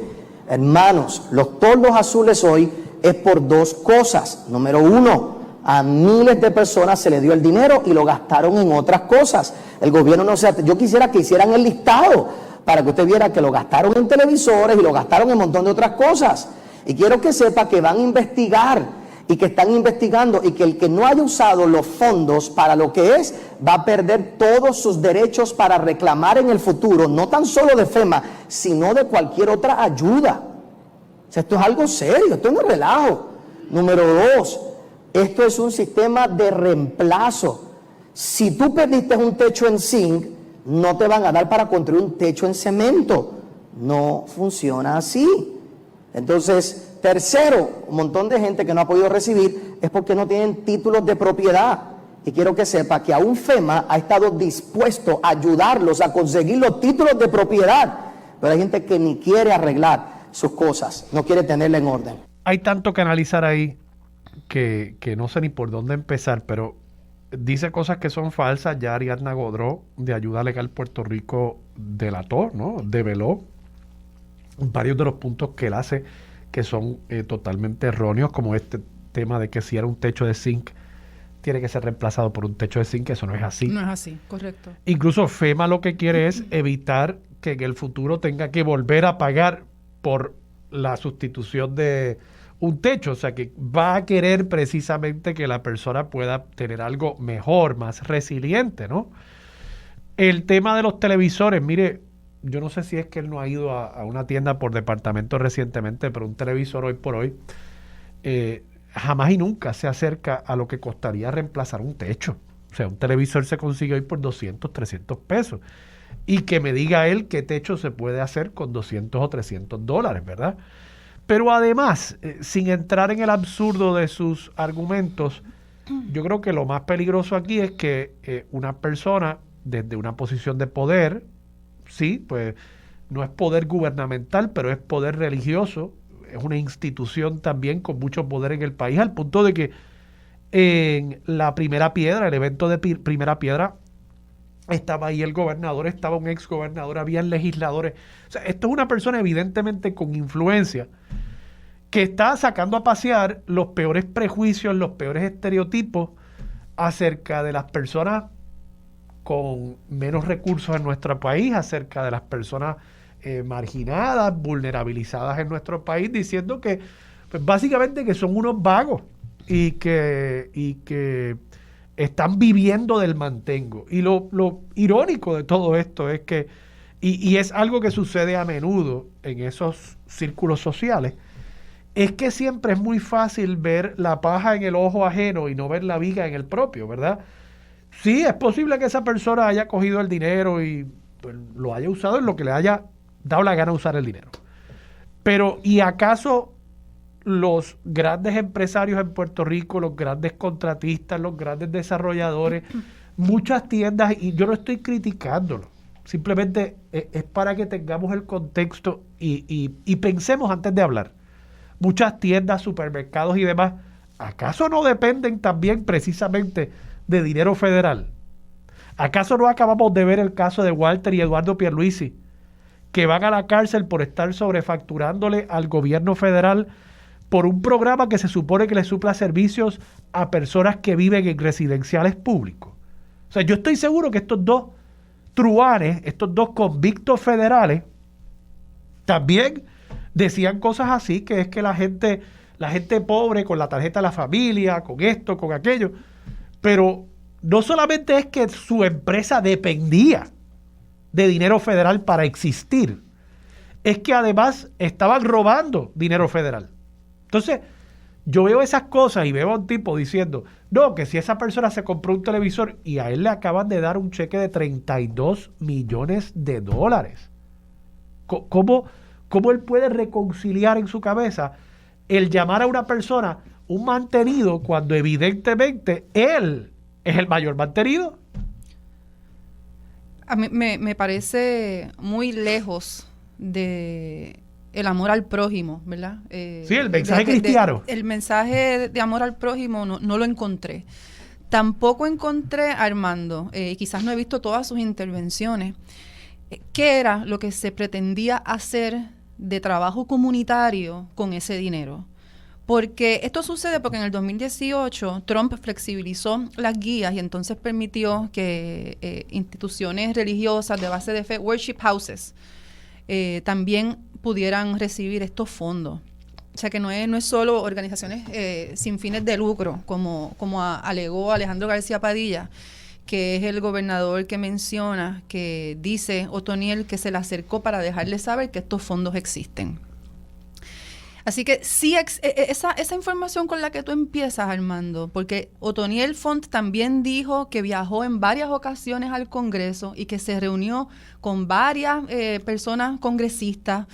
Hermanos, los toldos azules hoy es por dos cosas. Número uno, a miles de personas se les dio el dinero y lo gastaron en otras cosas. El gobierno no se... Yo quisiera que hicieran el listado para que usted viera que lo gastaron en televisores y lo gastaron en un montón de otras cosas. Y quiero que sepa que van a investigar y que están investigando y que el que no haya usado los fondos para lo que es, va a perder todos sus derechos para reclamar en el futuro, no tan solo de FEMA, sino de cualquier otra ayuda. O sea, esto es algo serio, esto no es relajo. Número dos, esto es un sistema de reemplazo. Si tú perdiste un techo en zinc, no te van a dar para construir un techo en cemento. No funciona así. Entonces, tercero, un montón de gente que no ha podido recibir es porque no tienen títulos de propiedad. Y quiero que sepa que aún FEMA ha estado dispuesto a ayudarlos a conseguir los títulos de propiedad. Pero hay gente que ni quiere arreglar sus cosas, no quiere tenerla en orden. Hay tanto que analizar ahí que no sé ni por dónde empezar, pero dice cosas que son falsas. Ya Ariadna Godró, de Ayuda Legal Puerto Rico, delató, ¿no? Develó varios de los puntos que él hace que son totalmente erróneos, como este tema de que si era un techo de zinc tiene que ser reemplazado por un techo de zinc. Eso no es así. No es así, correcto. Incluso FEMA lo que quiere es evitar que en el futuro tenga que volver a pagar por la sustitución de un techo. O sea, que va a querer precisamente que la persona pueda tener algo mejor, más resiliente, ¿no? El tema de los televisores, mire, yo no sé si es que él no ha ido a una tienda por departamento recientemente, pero un televisor hoy por hoy jamás y nunca se acerca a lo que costaría reemplazar un techo. O sea, un televisor se consigue hoy por 200, 300 pesos. Y que me diga él qué techo se puede hacer con 200 o 300 dólares, ¿verdad? Pero además, sin entrar en el absurdo de sus argumentos, yo creo que lo más peligroso aquí es que una persona desde una posición de poder, sí, pues no es poder gubernamental, pero es poder religioso, es una institución también con mucho poder en el país, al punto de que en la Primera Piedra, el evento de Primera Piedra, estaba ahí el gobernador, estaba un ex gobernador, habían legisladores. O sea, esto es una persona evidentemente con influencia que está sacando a pasear los peores prejuicios, los peores estereotipos acerca de las personas con menos recursos en nuestro país, acerca de las personas marginadas, vulnerabilizadas en nuestro país, diciendo que pues básicamente que son unos vagos y que están viviendo del mantengo. Y lo irónico de todo esto es que, y es algo que sucede a menudo en esos círculos sociales, es que siempre es muy fácil ver la paja en el ojo ajeno y no ver la viga en el propio, ¿verdad? Sí, es posible que esa persona haya cogido el dinero y pues, lo haya usado en lo que le haya dado la gana usar el dinero. Pero, ¿y acaso los grandes empresarios en Puerto Rico, los grandes contratistas, los grandes desarrolladores, muchas tiendas, y yo no estoy criticándolo, simplemente es para que tengamos el contexto y pensemos antes de hablar? Muchas tiendas, supermercados y demás, ¿acaso no dependen también precisamente de dinero federal? ¿Acaso no acabamos de ver el caso de Walter y Eduardo Pierluisi, que van a la cárcel por estar sobrefacturándole al gobierno federal por un programa que se supone que le supla servicios a personas que viven en residenciales públicos? O sea, yo estoy seguro que estos dos truanes, estos dos convictos federales, también decían cosas así, que es que la gente pobre con la tarjeta de la familia, con esto, con aquello, pero no solamente es que su empresa dependía de dinero federal para existir, es que además estaban robando dinero federal. Entonces, yo veo esas cosas y veo a un tipo diciendo, no, que si esa persona se compró un televisor y a él le acaban de dar un cheque de $32 millones. ¿Cómo él puede reconciliar en su cabeza el llamar a una persona un mantenido cuando evidentemente él es el mayor mantenido? A mí me parece muy lejos de el amor al prójimo, ¿verdad? Sí, el mensaje cristiano. El mensaje de amor al prójimo no lo encontré. Tampoco encontré a Armando, quizás no he visto todas sus intervenciones, qué era lo que se pretendía hacer de trabajo comunitario con ese dinero. Porque esto sucede porque en el 2018 Trump flexibilizó las guías y entonces permitió que instituciones religiosas de base de fe, worship houses, también pudieran recibir estos fondos. O sea que no es solo organizaciones sin fines de lucro, como alegó Alejandro García Padilla, que es el gobernador que menciona, que dice Otoniel que se le acercó para dejarle saber que estos fondos existen. Así que sí, esa información con la que tú empiezas, Armando, porque Otoniel Font también dijo que viajó en varias ocasiones al Congreso y que se reunió con varias personas congresistas.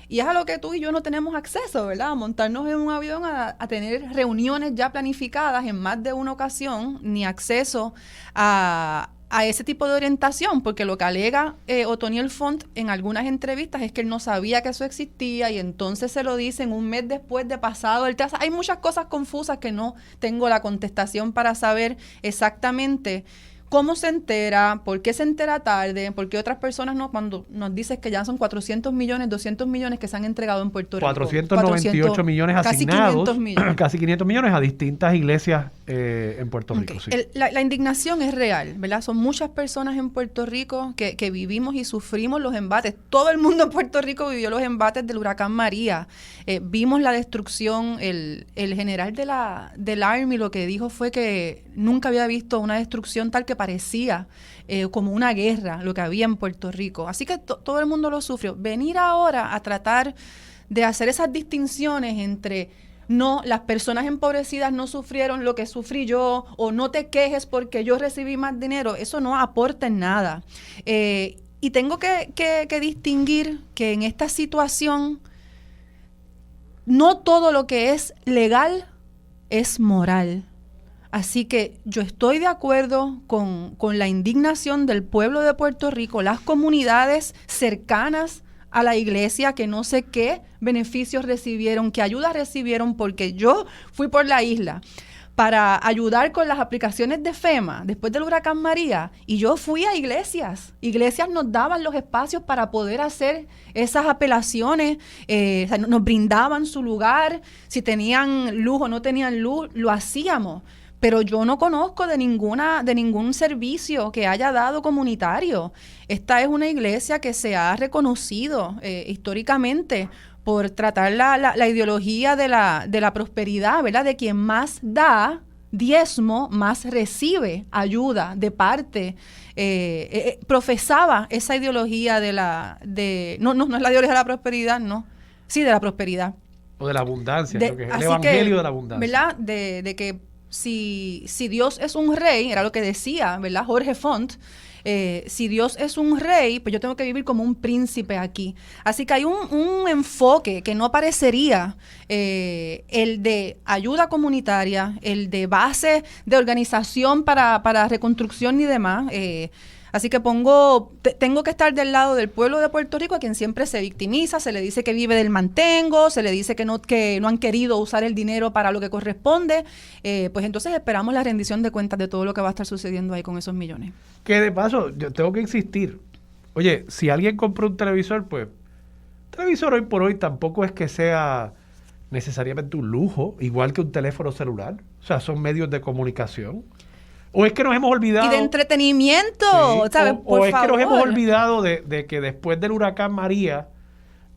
Y es a lo que tú y yo no tenemos acceso, ¿verdad? A montarnos en un avión a tener reuniones ya planificadas en más de una ocasión, ni acceso a ese tipo de orientación, porque lo que alega Otoniel Font en algunas entrevistas es que él no sabía que eso existía y entonces se lo dicen un mes después de pasado el test. Hay muchas cosas confusas que no tengo la contestación para saber exactamente cómo se entera, por qué se entera tarde, por qué otras personas no, cuando nos dices que ya son 400 millones, 200 millones que se han entregado en Puerto Rico. 498 millones asignados, casi 500 millones. Casi 500 millones a distintas iglesias en Puerto Rico. Okay. Sí. La indignación es real, ¿verdad? Son muchas personas en Puerto Rico que vivimos y sufrimos los embates. Todo el mundo en Puerto Rico vivió los embates del huracán María. Vimos la destrucción. El general del Army lo que dijo fue que nunca había visto una destrucción tal que parecía como una guerra lo que había en Puerto Rico. Así que todo el mundo lo sufrió. Venir ahora a tratar de hacer esas distinciones entre no, las personas empobrecidas no sufrieron lo que sufrí yo, o no te quejes porque yo recibí más dinero, eso no aporta en nada. Y tengo que distinguir que en esta situación no todo lo que es legal es moral. Así que yo estoy de acuerdo con la indignación del pueblo de Puerto Rico, las comunidades cercanas a la iglesia, que no sé qué beneficios recibieron, qué ayuda recibieron, porque yo fui por la isla para ayudar con las aplicaciones de FEMA después del huracán María, y yo fui a iglesias nos daban los espacios para poder hacer esas apelaciones, o sea, nos brindaban su lugar, si tenían luz o no tenían luz, lo hacíamos. Pero yo no conozco de ningún servicio que haya dado comunitario. Esta es una iglesia que se ha reconocido históricamente por tratar la ideología de la prosperidad, ¿verdad? De quien más da diezmo, más recibe ayuda de parte. Profesaba esa ideología no es la ideología de la prosperidad, no. Sí, de la prosperidad. O de la abundancia, creo que es el evangelio de la abundancia. ¿Verdad? De que si Dios es un rey, era lo que decía, ¿verdad? Jorge Font, si Dios es un rey, pues yo tengo que vivir como un príncipe aquí. Así que hay un enfoque que no parecería el de ayuda comunitaria, el de base de organización para reconstrucción y demás. Así que tengo que estar del lado del pueblo de Puerto Rico, a quien siempre se victimiza, se le dice que vive del mantengo, se le dice que no han querido usar el dinero para lo que corresponde. Pues entonces esperamos la rendición de cuentas de todo lo que va a estar sucediendo ahí con esos millones. Que de paso, yo tengo que insistir. Oye, si alguien compró un televisor, pues televisor hoy por hoy tampoco es que sea necesariamente un lujo, igual que un teléfono celular. O sea, son medios de comunicación. ¿O es que nos hemos olvidado? Y de entretenimiento, sí, ¿sabes? O es que nos hemos olvidado de que después del huracán María,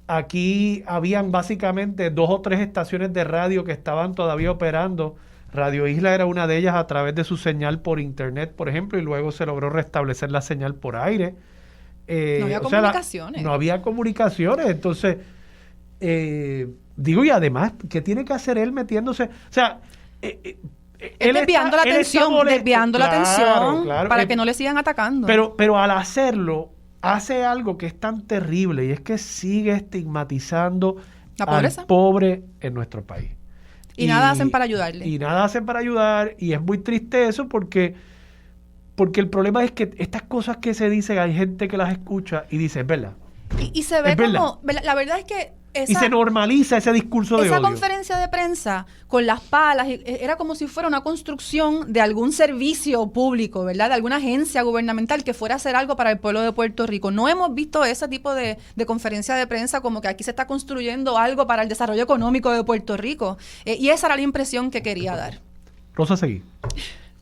aquí habían básicamente 2 o 3 estaciones de radio que estaban todavía operando. Radio Isla era una de ellas a través de su señal por internet, por ejemplo, y luego se logró restablecer la señal por aire. No había comunicaciones. No había comunicaciones. Entonces, Digo, y además, ¿qué tiene que hacer él metiéndose? O sea, él desviando la atención claro, para que no le sigan atacando. Pero al hacerlo, hace algo que es tan terrible y es que sigue estigmatizando ¿La pobreza? al pobre en nuestro país. Y nada hacen para ayudarle. Y nada hacen para ayudar, y es muy triste eso porque el problema es que estas cosas que se dicen, hay gente que las escucha y dice, es verdad. Y se ve como, la verdad es que y se normaliza ese discurso de odio. Esa conferencia de prensa con las palas era como si fuera una construcción de algún servicio público, ¿verdad? De alguna agencia gubernamental que fuera a hacer algo para el pueblo de Puerto Rico. No hemos visto ese tipo de conferencia de prensa como que aquí se está construyendo algo para el desarrollo económico de Puerto Rico. Y esa era la impresión que quería dar. Rosa Seguí.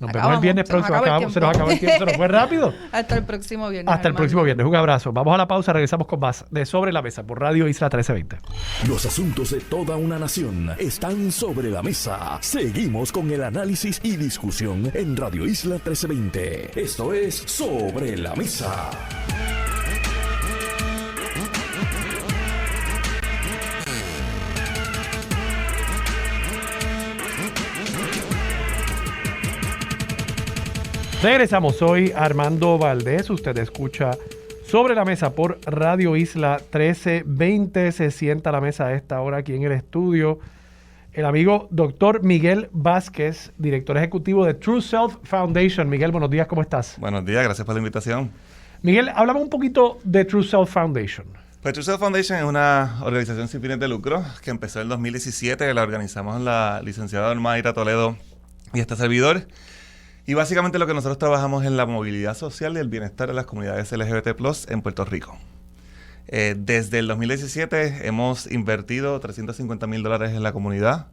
Nos vemos el viernes próximo. Se nos acabó el tiempo. Se nos fue rápido. Hasta el próximo viernes. Hasta el próximo viernes. Un abrazo. Vamos a la pausa. Regresamos con más de Sobre la Mesa por Radio Isla 1320. Los asuntos de toda una nación están sobre la mesa. Seguimos con el análisis y discusión en Radio Isla 1320. Esto es Sobre la Mesa. Regresamos, soy Armando Valdés, usted escucha Sobre la Mesa por Radio Isla 1320, se sienta a la mesa a esta hora aquí en el estudio el amigo doctor Miguel Vázquez, director ejecutivo de True Self Foundation. Miguel, buenos días, ¿cómo estás? Buenos días, gracias por la invitación. Miguel, háblame un poquito de True Self Foundation. Pues True Self Foundation es una organización sin fines de lucro que empezó en el 2017, la organizamos la licenciada Mayra Toledo y este servidor. Y básicamente lo que nosotros trabajamos es la movilidad social y el bienestar de las comunidades LGBT+ en Puerto Rico. Desde el 2017 hemos invertido $350,000 en la comunidad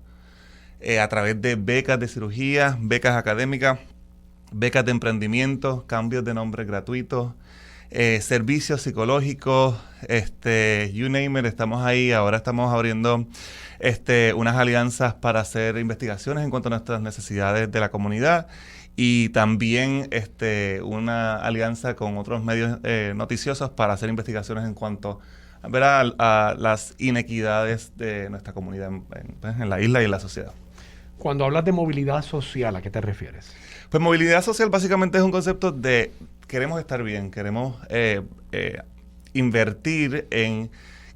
a través de becas de cirugía, becas académicas, becas de emprendimiento, cambios de nombres gratuitos, servicios psicológicos, you name it, estamos ahí. Ahora estamos abriendo unas alianzas para hacer investigaciones en cuanto a nuestras necesidades de la comunidad. Y también una alianza con otros medios noticiosos para hacer investigaciones en cuanto a las inequidades de nuestra comunidad en la isla y en la sociedad. Cuando hablas de movilidad social, ¿a qué te refieres? Pues movilidad social básicamente es un concepto de queremos estar bien, queremos invertir en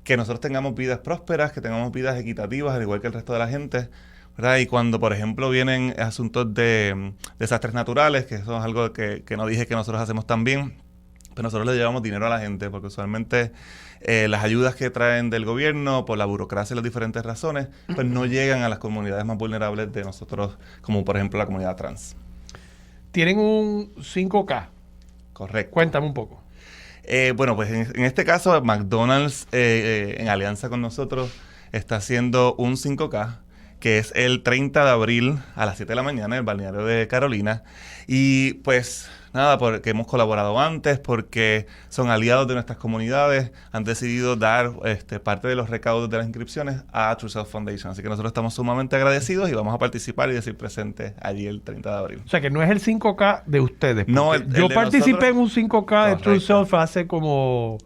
que nosotros tengamos vidas prósperas, que tengamos vidas equitativas, al igual que el resto de la gente, ¿verdad? Y cuando, por ejemplo, vienen asuntos de desastres naturales, que eso es algo que no dije que nosotros hacemos también, pues nosotros le llevamos dinero a la gente, porque usualmente las ayudas que traen del gobierno, por la burocracia y las diferentes razones, pues no llegan a las comunidades más vulnerables de nosotros, como por ejemplo la comunidad trans. Tienen un 5K. Correcto. Cuéntame un poco. Bueno, pues en este caso, McDonald's, en alianza con nosotros, está haciendo un 5K, que es el 30 de abril a las 7 de la mañana en el balneario de Carolina. Y pues nada, porque hemos colaborado antes, porque son aliados de nuestras comunidades, han decidido dar parte de los recaudos de las inscripciones a True Self Foundation. Así que nosotros estamos sumamente agradecidos y vamos a participar y decir presentes allí el 30 de abril. O sea que no es el 5K de ustedes. No, yo participé en un 5K de True Self hace como,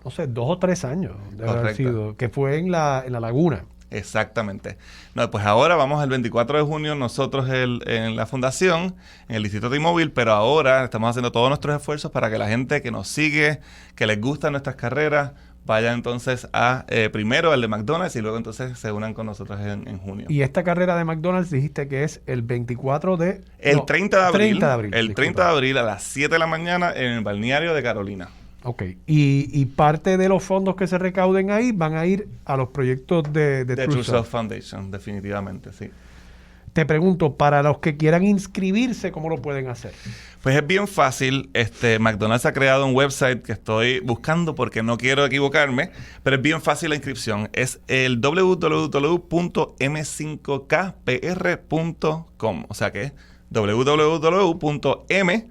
no sé, 2 o 3 años de haber sido, que fue en la Laguna. Exactamente. No, pues ahora vamos el 24 de junio nosotros en la fundación, en el Distrito T-Mobile, pero ahora estamos haciendo todos nuestros esfuerzos para que la gente que nos sigue, que les gustan nuestras carreras, vaya entonces a primero el de McDonald's y luego entonces se unan con nosotros en junio. Y esta carrera de McDonald's dijiste que es el 24 de... El 30 de abril. 30 de abril. El 30 de abril a las 7 de la mañana en el balneario de Carolina. Ok. Y parte de los fondos que se recauden ahí van a ir a los proyectos de True Self Foundation, definitivamente, sí. Te pregunto, para los que quieran inscribirse, ¿cómo lo pueden hacer? Pues es bien fácil. McDonald's ha creado un website que estoy buscando porque no quiero equivocarme, pero es bien fácil la inscripción. Es el www.m5kpr.com. O sea que es www.m,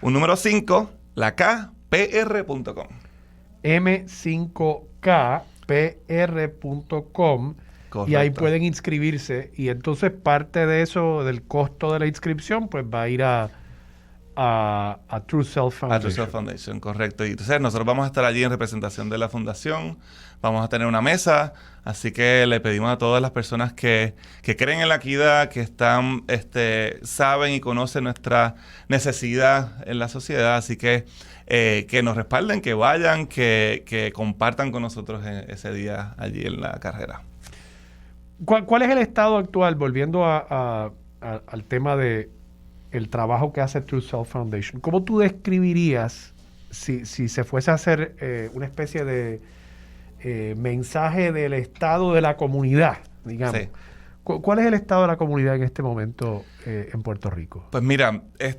un número 5, la K, pr.com. m5kpr.com. Correcto. Y ahí pueden inscribirse y entonces parte de eso, del costo de la inscripción, pues va a ir a a True Self Foundation. A True Self Foundation, correcto. Y entonces nosotros vamos a estar allí en representación de la fundación, vamos a tener una mesa, así que le pedimos a todas las personas que creen en la equidad, que están, saben y conocen nuestra necesidad en la sociedad, así que nos respalden, que vayan, que compartan con nosotros ese día allí en la carrera. ¿Cuál es el estado actual, volviendo al tema de el trabajo que hace True Self Foundation? ¿Cómo tú describirías, si se fuese a hacer una especie de mensaje del estado de la comunidad, digamos? Sí. ¿Cuál es el estado de la comunidad en este momento en Puerto Rico? Pues mira, es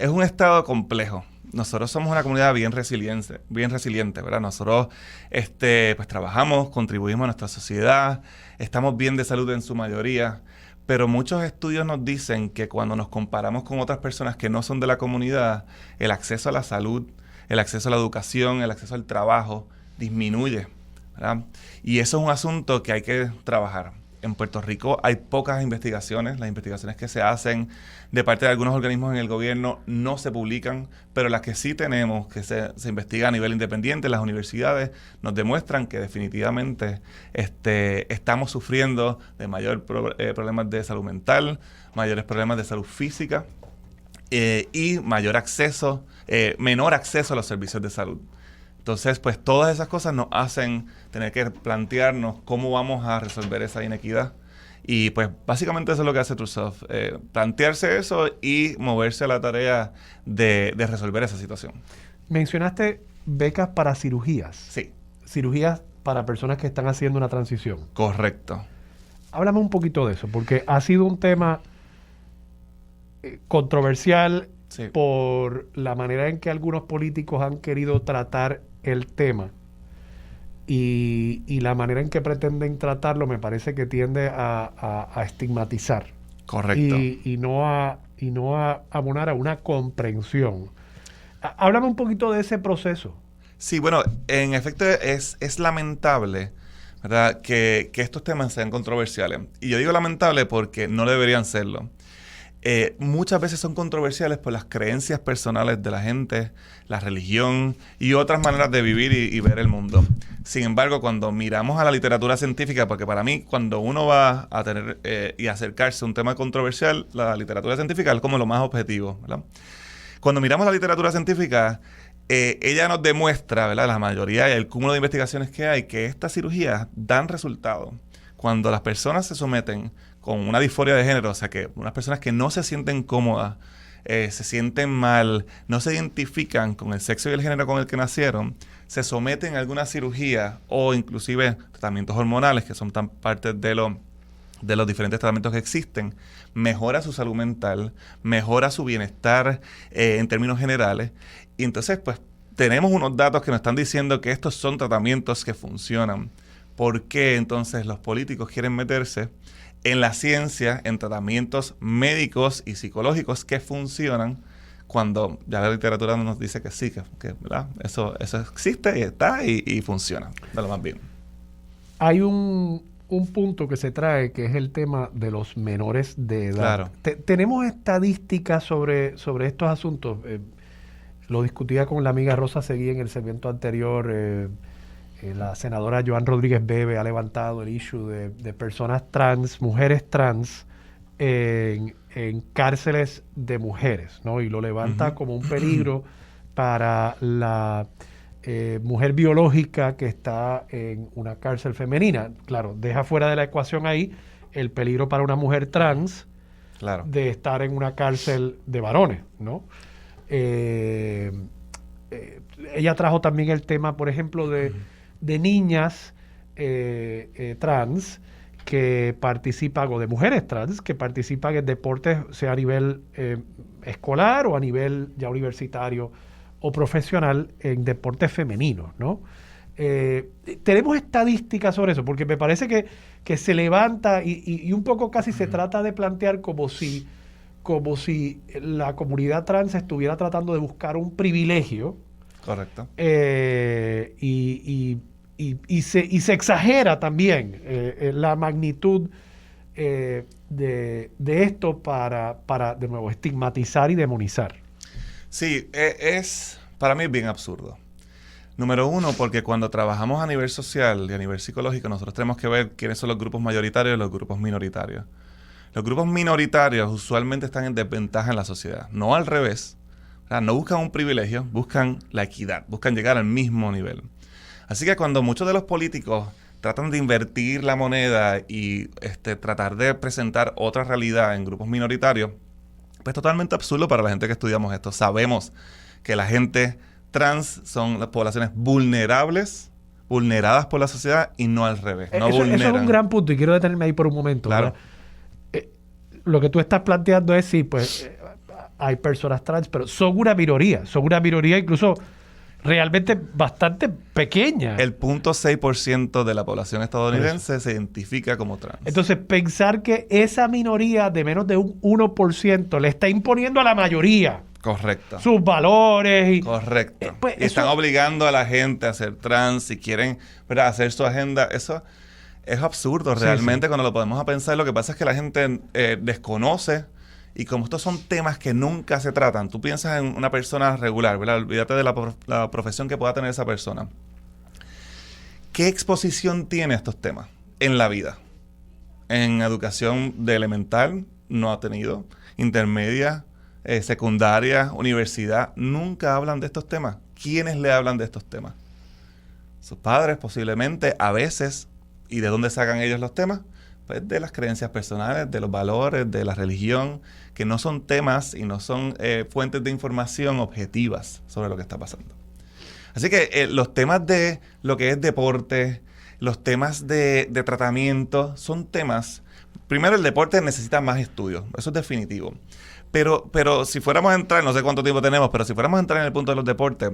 un estado complejo. Nosotros somos una comunidad bien resiliente, ¿verdad? Nosotros pues trabajamos, contribuimos a nuestra sociedad, estamos bien de salud en su mayoría, pero muchos estudios nos dicen que cuando nos comparamos con otras personas que no son de la comunidad, el acceso a la salud, el acceso a la educación, el acceso al trabajo disminuye, ¿verdad? Y eso es un asunto que hay que trabajar. En Puerto Rico hay pocas investigaciones. Las investigaciones que se hacen de parte de algunos organismos en el gobierno no se publican, pero las que sí tenemos, que se investiga a nivel independiente, las universidades nos demuestran que definitivamente estamos sufriendo de mayores problemas de salud mental, mayores problemas de salud física y menor acceso a los servicios de salud. Entonces, pues todas esas cosas nos hacen tener que plantearnos cómo vamos a resolver esa inequidad. Y pues básicamente eso es lo que hace True Self, plantearse eso y moverse a la tarea de resolver esa situación. Mencionaste becas para cirugías. Sí. Cirugías para personas que están haciendo una transición. Correcto. Háblame un poquito de eso, porque ha sido un tema controversial, sí, por la manera en que algunos políticos han querido tratar el tema y la manera en que pretenden tratarlo me parece que tiende a estigmatizar. Correcto. Y no a abonar a una comprensión. Háblame un poquito de ese proceso. Sí, bueno, en efecto es lamentable, ¿verdad?, que estos temas sean controversiales. Y yo digo lamentable porque no deberían serlo. Muchas veces son controversiales por las creencias personales de la gente, la religión y otras maneras de vivir y ver el mundo. Sin embargo, cuando miramos a la literatura científica, porque para mí cuando uno va a tener y acercarse a un tema controversial, la literatura científica es como lo más objetivo, ¿verdad? Cuando miramos la literatura científica, ella nos demuestra, ¿verdad?, la mayoría y el cúmulo de investigaciones que hay, que estas cirugías dan resultado cuando las personas se someten con una disforia de género, o sea que unas personas que no se sienten cómodas, se sienten mal, no se identifican con el sexo y el género con el que nacieron, se someten a alguna cirugía o inclusive tratamientos hormonales que son tan parte de los diferentes tratamientos que existen, mejora su salud mental, mejora su bienestar en términos generales. Y entonces pues tenemos unos datos que nos están diciendo que estos son tratamientos que funcionan. ¿Por qué entonces los políticos quieren meterse en la ciencia, en tratamientos médicos y psicológicos que funcionan, cuando ya la literatura nos dice que sí, que ¿verdad? Eso existe y está y funciona de lo más bien? Hay un punto que se trae, que es el tema de los menores de edad. Claro. ¿Tenemos estadísticas sobre estos asuntos? Lo discutía con la amiga Rosa Seguí en el segmento anterior. La senadora Joan Rodríguez Bebe ha levantado el issue de personas trans, mujeres trans, en cárceles de mujeres, ¿no? Y lo levanta como un peligro para la mujer biológica que está en una cárcel femenina. Claro, deja fuera de la ecuación ahí el peligro para una mujer trans, claro, de estar en una cárcel de varones, ¿no? Ella trajo también el tema, por ejemplo, de niñas trans que participan, o de mujeres trans que participan en deportes, sea a nivel escolar o a nivel ya universitario o profesional, en deportes femeninos, ¿no? Tenemos estadísticas sobre eso, porque me parece que se levanta y un poco casi se trata de plantear como si la comunidad trans estuviera tratando de buscar un privilegio. Correcto. Y se exagera también la magnitud de esto para, de nuevo, estigmatizar y demonizar? Sí, para mí es bien absurdo. Número uno, porque cuando trabajamos a nivel social y a nivel psicológico, nosotros tenemos que ver quiénes son los grupos mayoritarios y los grupos minoritarios. Los grupos minoritarios usualmente están en desventaja en la sociedad, no al revés. O sea, no buscan un privilegio, buscan la equidad, buscan llegar al mismo nivel. Así que cuando muchos de los políticos tratan de invertir la moneda y tratar de presentar otra realidad en grupos minoritarios, pues es totalmente absurdo para la gente que estudiamos esto. Sabemos que la gente trans son las poblaciones vulnerables, vulneradas por la sociedad y no al revés. No eso es un gran punto y quiero detenerme ahí por un momento. Claro. Lo que tú estás planteando es, sí, pues hay personas trans, pero son una minoría incluso realmente bastante pequeña. El 0.6% de la población estadounidense se identifica como trans. Entonces, pensar que esa minoría de menos de un 1% le está imponiendo a la mayoría Correcto. sus valores. Correcto. Pues y están obligando a la gente a ser trans si quieren, ¿verdad?, hacer su agenda. Eso es absurdo realmente cuando lo podemos a pensar. Lo que pasa es que la gente desconoce. Y como estos son temas que nunca se tratan, tú piensas en una persona regular, ¿verdad? Olvídate de la profesión que pueda tener esa persona. ¿Qué exposición tiene estos temas en la vida? En educación de elemental no ha tenido. Intermedia, secundaria, universidad, nunca hablan de estos temas. ¿Quiénes le hablan de estos temas? Sus padres posiblemente, a veces. ¿Y de dónde sacan ellos los temas? Pues de las creencias personales, de los valores, de la religión, que no son temas y no son fuentes de información objetivas sobre lo que está pasando. Así que los temas de lo que es deporte, los temas de tratamiento, son temas... Primero, el deporte necesita más estudios, eso es definitivo. Pero si fuéramos a entrar, no sé cuánto tiempo tenemos, pero si fuéramos a entrar en el punto de los deportes,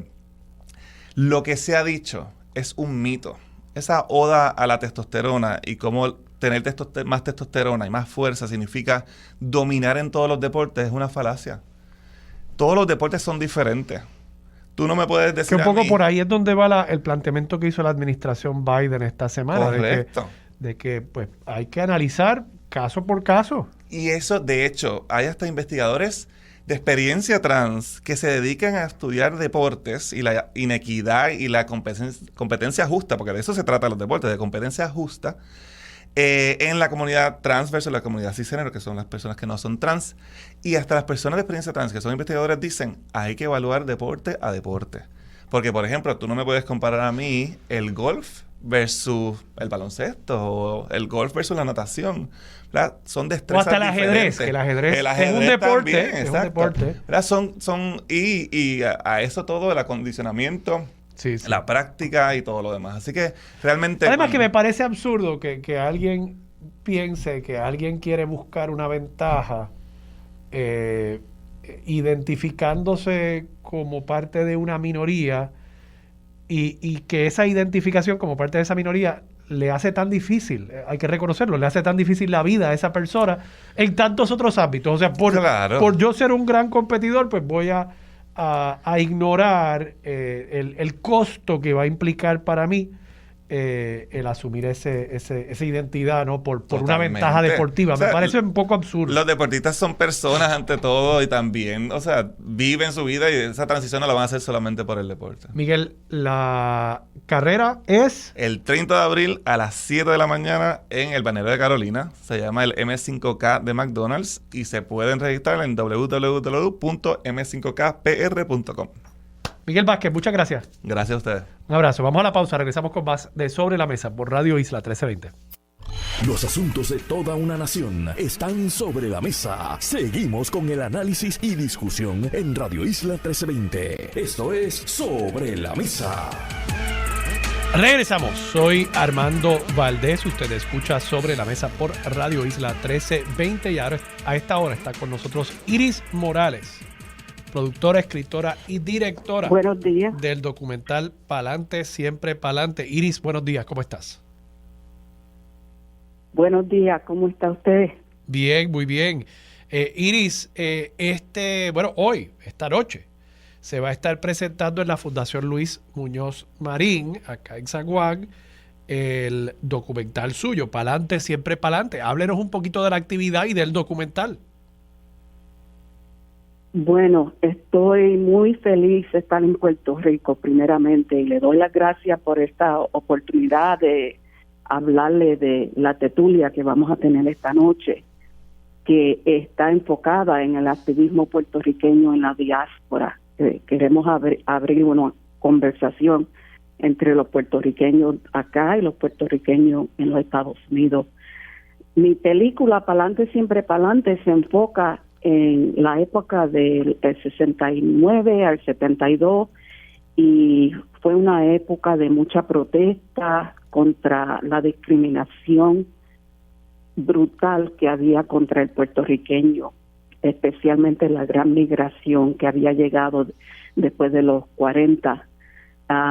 lo que se ha dicho es un mito. Esa oda a la testosterona y cómo tener más testosterona y más fuerza significa dominar en todos los deportes es una falacia. Todos los deportes son diferentes. Tú no me puedes decir que un poco por ahí es donde va el planteamiento que hizo la administración Biden esta semana. Correcto. De que pues hay que analizar caso por caso. Y eso, de hecho, hay hasta investigadores de experiencia trans que se dedican a estudiar deportes y la inequidad y la competencia justa, porque de eso se trata los deportes, de competencia justa, en la comunidad trans versus la comunidad cisgénero, que son las personas que no son trans. Y hasta las personas de experiencia trans, que son investigadores, dicen, hay que evaluar deporte a deporte. Porque, por ejemplo, tú no me puedes comparar a mí el golf versus el baloncesto o el golf versus la natación. ¿Verdad? Son destrezas o hasta el ajedrez, que el ajedrez es un deporte. También, es un deporte. ¿Verdad? Y a eso todo, el acondicionamiento, la práctica y todo lo demás. Así que realmente... Además que me parece absurdo que alguien piense que alguien quiere buscar una ventaja identificándose como parte de una minoría y que esa identificación como parte de esa minoría le hace tan difícil, hay que reconocerlo, le hace tan difícil la vida a esa persona en tantos otros ámbitos. O sea, por yo ser un gran competidor, pues voy a ignorar el costo que va a implicar para mí el asumir esa identidad, ¿no? Por una ventaja deportiva. O sea, me parece un poco absurdo. Los deportistas son personas ante todo y también, o sea, viven su vida y esa transición no la van a hacer solamente por el deporte. Miguel, la carrera es... El 30 de abril a las 7 de la mañana en el Balneario de Carolina. Se llama el M5K de McDonald's y se pueden registrar en www.m5kpr.com. Miguel Vázquez, muchas gracias. Gracias a ustedes. Un abrazo. Vamos a la pausa. Regresamos con más de Sobre la Mesa por Radio Isla 1320. Los asuntos de toda una nación están sobre la mesa. Seguimos con el análisis y discusión en Radio Isla 1320. Esto es Sobre la Mesa. Regresamos. Soy Armando Valdés. Usted escucha Sobre la Mesa por Radio Isla 1320. Y ahora a esta hora está con nosotros Iris Morales, productora, escritora y directora buenos días. Del documental Pa'lante, Siempre Pa'lante. Iris, buenos días, ¿cómo estás? Buenos días, ¿cómo está usted? Bien, muy bien. Iris, hoy, esta noche, se va a estar presentando en la Fundación Luis Muñoz Marín, acá en San Juan, el documental suyo, Pa'lante, siempre pa'lante. Háblenos un poquito de la actividad y del documental. Bueno, estoy muy feliz de estar en Puerto Rico, primeramente, y le doy las gracias por esta oportunidad de hablarle de la tertulia que vamos a tener esta noche, que está enfocada en el activismo puertorriqueño en la diáspora. Queremos abrir una conversación entre los puertorriqueños acá y los puertorriqueños en los Estados Unidos. Mi película, Pa'lante, siempre pa'lante, se enfoca en la época del 69 al 72, y fue una época de mucha protesta contra la discriminación brutal que había contra el puertorriqueño, especialmente la gran migración que había llegado después de los 40.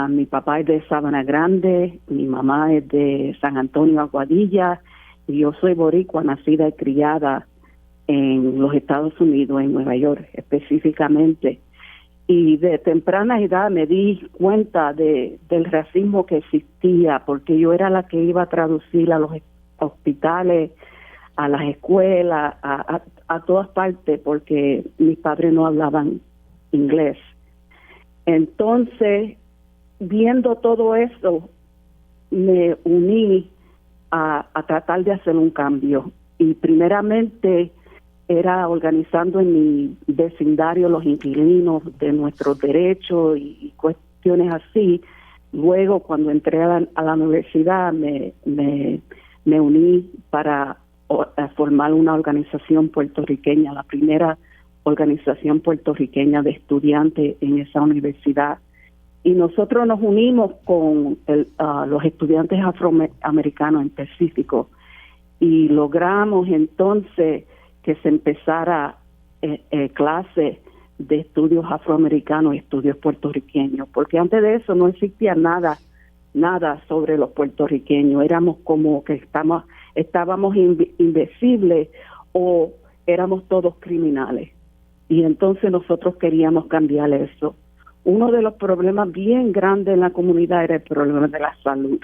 Mi papá es de Sabana Grande, mi mamá es de San Antonio, Aguadilla, y yo soy boricua, nacida y criada en los Estados Unidos, en Nueva York específicamente. Y de temprana edad me di cuenta del racismo que existía, porque yo era la que iba a traducir a los hospitales, a las escuelas, a todas partes, porque mis padres no hablaban inglés. Entonces, viendo todo eso, me uní a tratar de hacer un cambio. Y primeramente era organizando en mi vecindario los inquilinos de nuestros derechos y cuestiones así. Luego, cuando entré a la universidad, me uní para formar una organización puertorriqueña, la primera organización puertorriqueña de estudiantes en esa universidad. Y nosotros nos unimos con los estudiantes afroamericanos en específico, y logramos entonces que se empezara clase de estudios afroamericanos y estudios puertorriqueños, porque antes de eso no existía nada sobre los puertorriqueños. Éramos como que estábamos invisibles, o éramos todos criminales. Y entonces nosotros queríamos cambiar eso. Uno de los problemas bien grandes en la comunidad era el problema de la salud.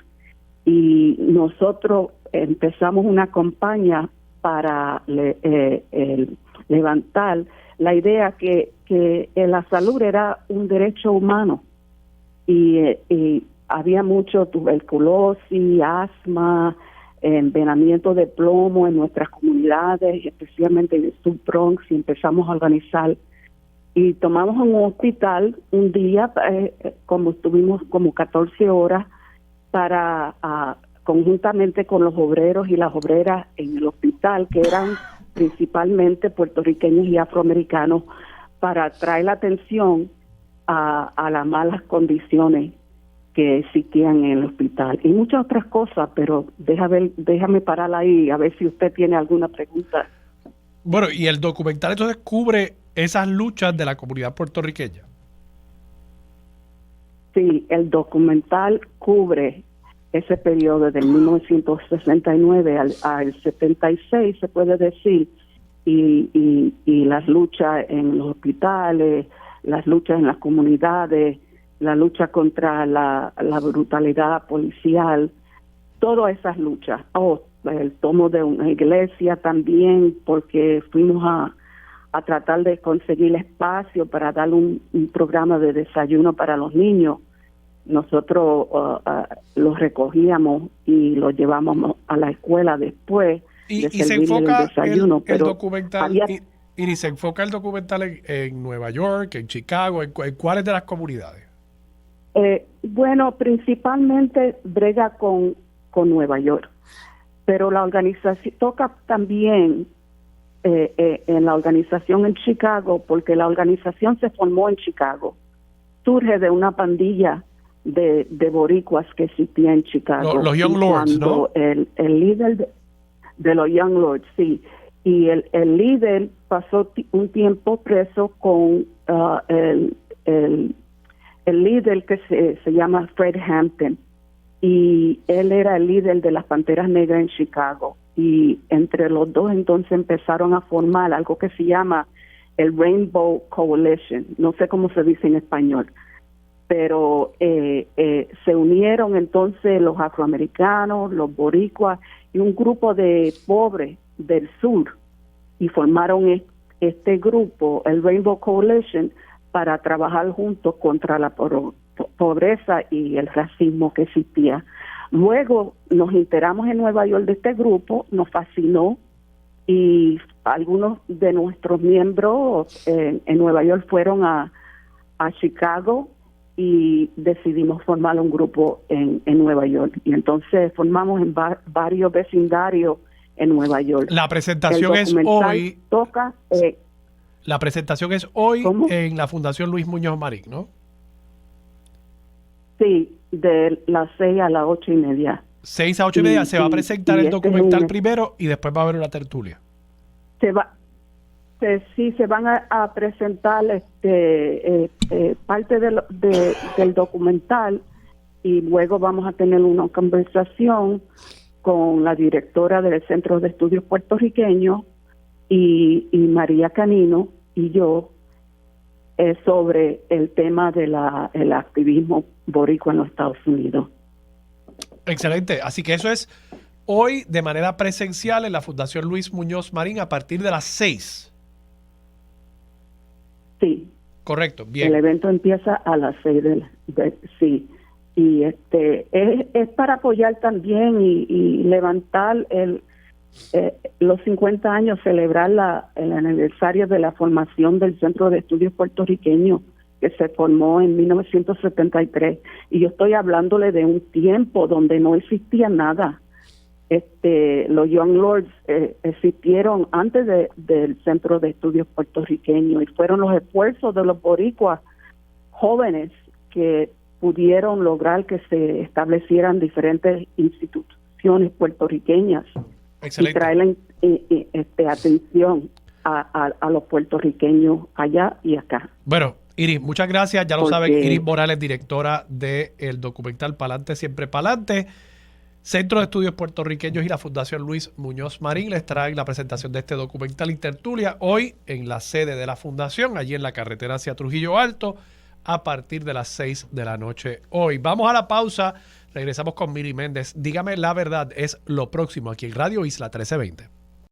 Y nosotros empezamos una campaña para levantar la idea que la salud era un derecho humano, y había mucho tuberculosis, asma, envenenamiento de plomo en nuestras comunidades, especialmente en el South Bronx, y empezamos a organizar. Y tomamos un hospital un día, como estuvimos como 14 horas, para conjuntamente con los obreros y las obreras en el hospital, que eran principalmente puertorriqueños y afroamericanos, para traer la atención a las malas condiciones que existían en el hospital y muchas otras cosas, pero déjame parar ahí a ver si usted tiene alguna pregunta. Bueno, y el documental entonces cubre esas luchas de la comunidad puertorriqueña. Sí, el documental cubre ese periodo del 1969 al 76, se puede decir, y las luchas en los hospitales, las luchas en las comunidades, la lucha contra la brutalidad policial, todas esas luchas. El tomo de una iglesia también, porque fuimos a tratar de conseguir espacio para dar un programa de desayuno para los niños. Nosotros los recogíamos y los llevábamos a la escuela después de se enfoca el desayuno. el documental y se enfoca el documental en Nueva York, en Chicago, en cuáles de las comunidades. Bueno, principalmente brega con Nueva York, pero la organización toca también en la organización en Chicago, porque la organización se formó en Chicago, surge de una pandilla de boricuas que existía en Chicago. Los Young Lords, ¿no? El líder de los Young Lords, sí, y el líder pasó un tiempo preso con el líder que se llama Fred Hampton, y él era el líder de las Panteras Negras en Chicago, y entre los dos entonces empezaron a formar algo que se llama el Rainbow Coalition, no sé cómo se dice en español, pero se unieron entonces los afroamericanos, los boricuas y un grupo de pobres del sur y formaron este grupo, el Rainbow Coalition, para trabajar juntos contra la pobreza y el racismo que existía. Luego nos enteramos en Nueva York de este grupo, nos fascinó y algunos de nuestros miembros en Nueva York fueron a Chicago y decidimos formar un grupo en Nueva York. Y entonces formamos en varios vecindarios en Nueva York. La presentación es hoy. La presentación es hoy en la Fundación Luis Muñoz Marín, ¿no? Sí, de las 6 a las 8:30. 6 a 8:30 se va a presentar el documental primero y después va a haber una tertulia. Se van a presentar parte del documental y luego vamos a tener una conversación con la directora del Centro de Estudios Puertorriqueños y María Canino y yo sobre el tema del activismo boricua en los Estados Unidos. Excelente. Así que eso es hoy de manera presencial en la Fundación Luis Muñoz Marín a partir de las 6. Sí. Correcto, bien. El evento empieza a las 6 sí. Y es para apoyar también y levantar los 50 años, celebrar el aniversario de la formación del Centro de Estudios Puertorriqueños, que se formó en 1973. Y yo estoy hablándole de un tiempo donde no existía nada. Los Young Lords existieron antes del Centro de Estudios Puertorriqueños y fueron los esfuerzos de los boricuas jóvenes que pudieron lograr que se establecieran diferentes instituciones puertorriqueñas. Excelente. Y traer atención a los puertorriqueños allá y acá. Bueno, Iris, muchas gracias. Ya lo saben, Iris Morales, directora del documental Pa'lante, Siempre Pa'lante. Centro de Estudios Puertorriqueños y la Fundación Luis Muñoz Marín les traen la presentación de este documental y tertulia hoy en la sede de la Fundación, allí en la carretera hacia Trujillo Alto, a partir de las 6 de la noche hoy. Vamos a la pausa, regresamos con Miri Méndez. Dígame la verdad, es lo próximo aquí en Radio Isla 1320.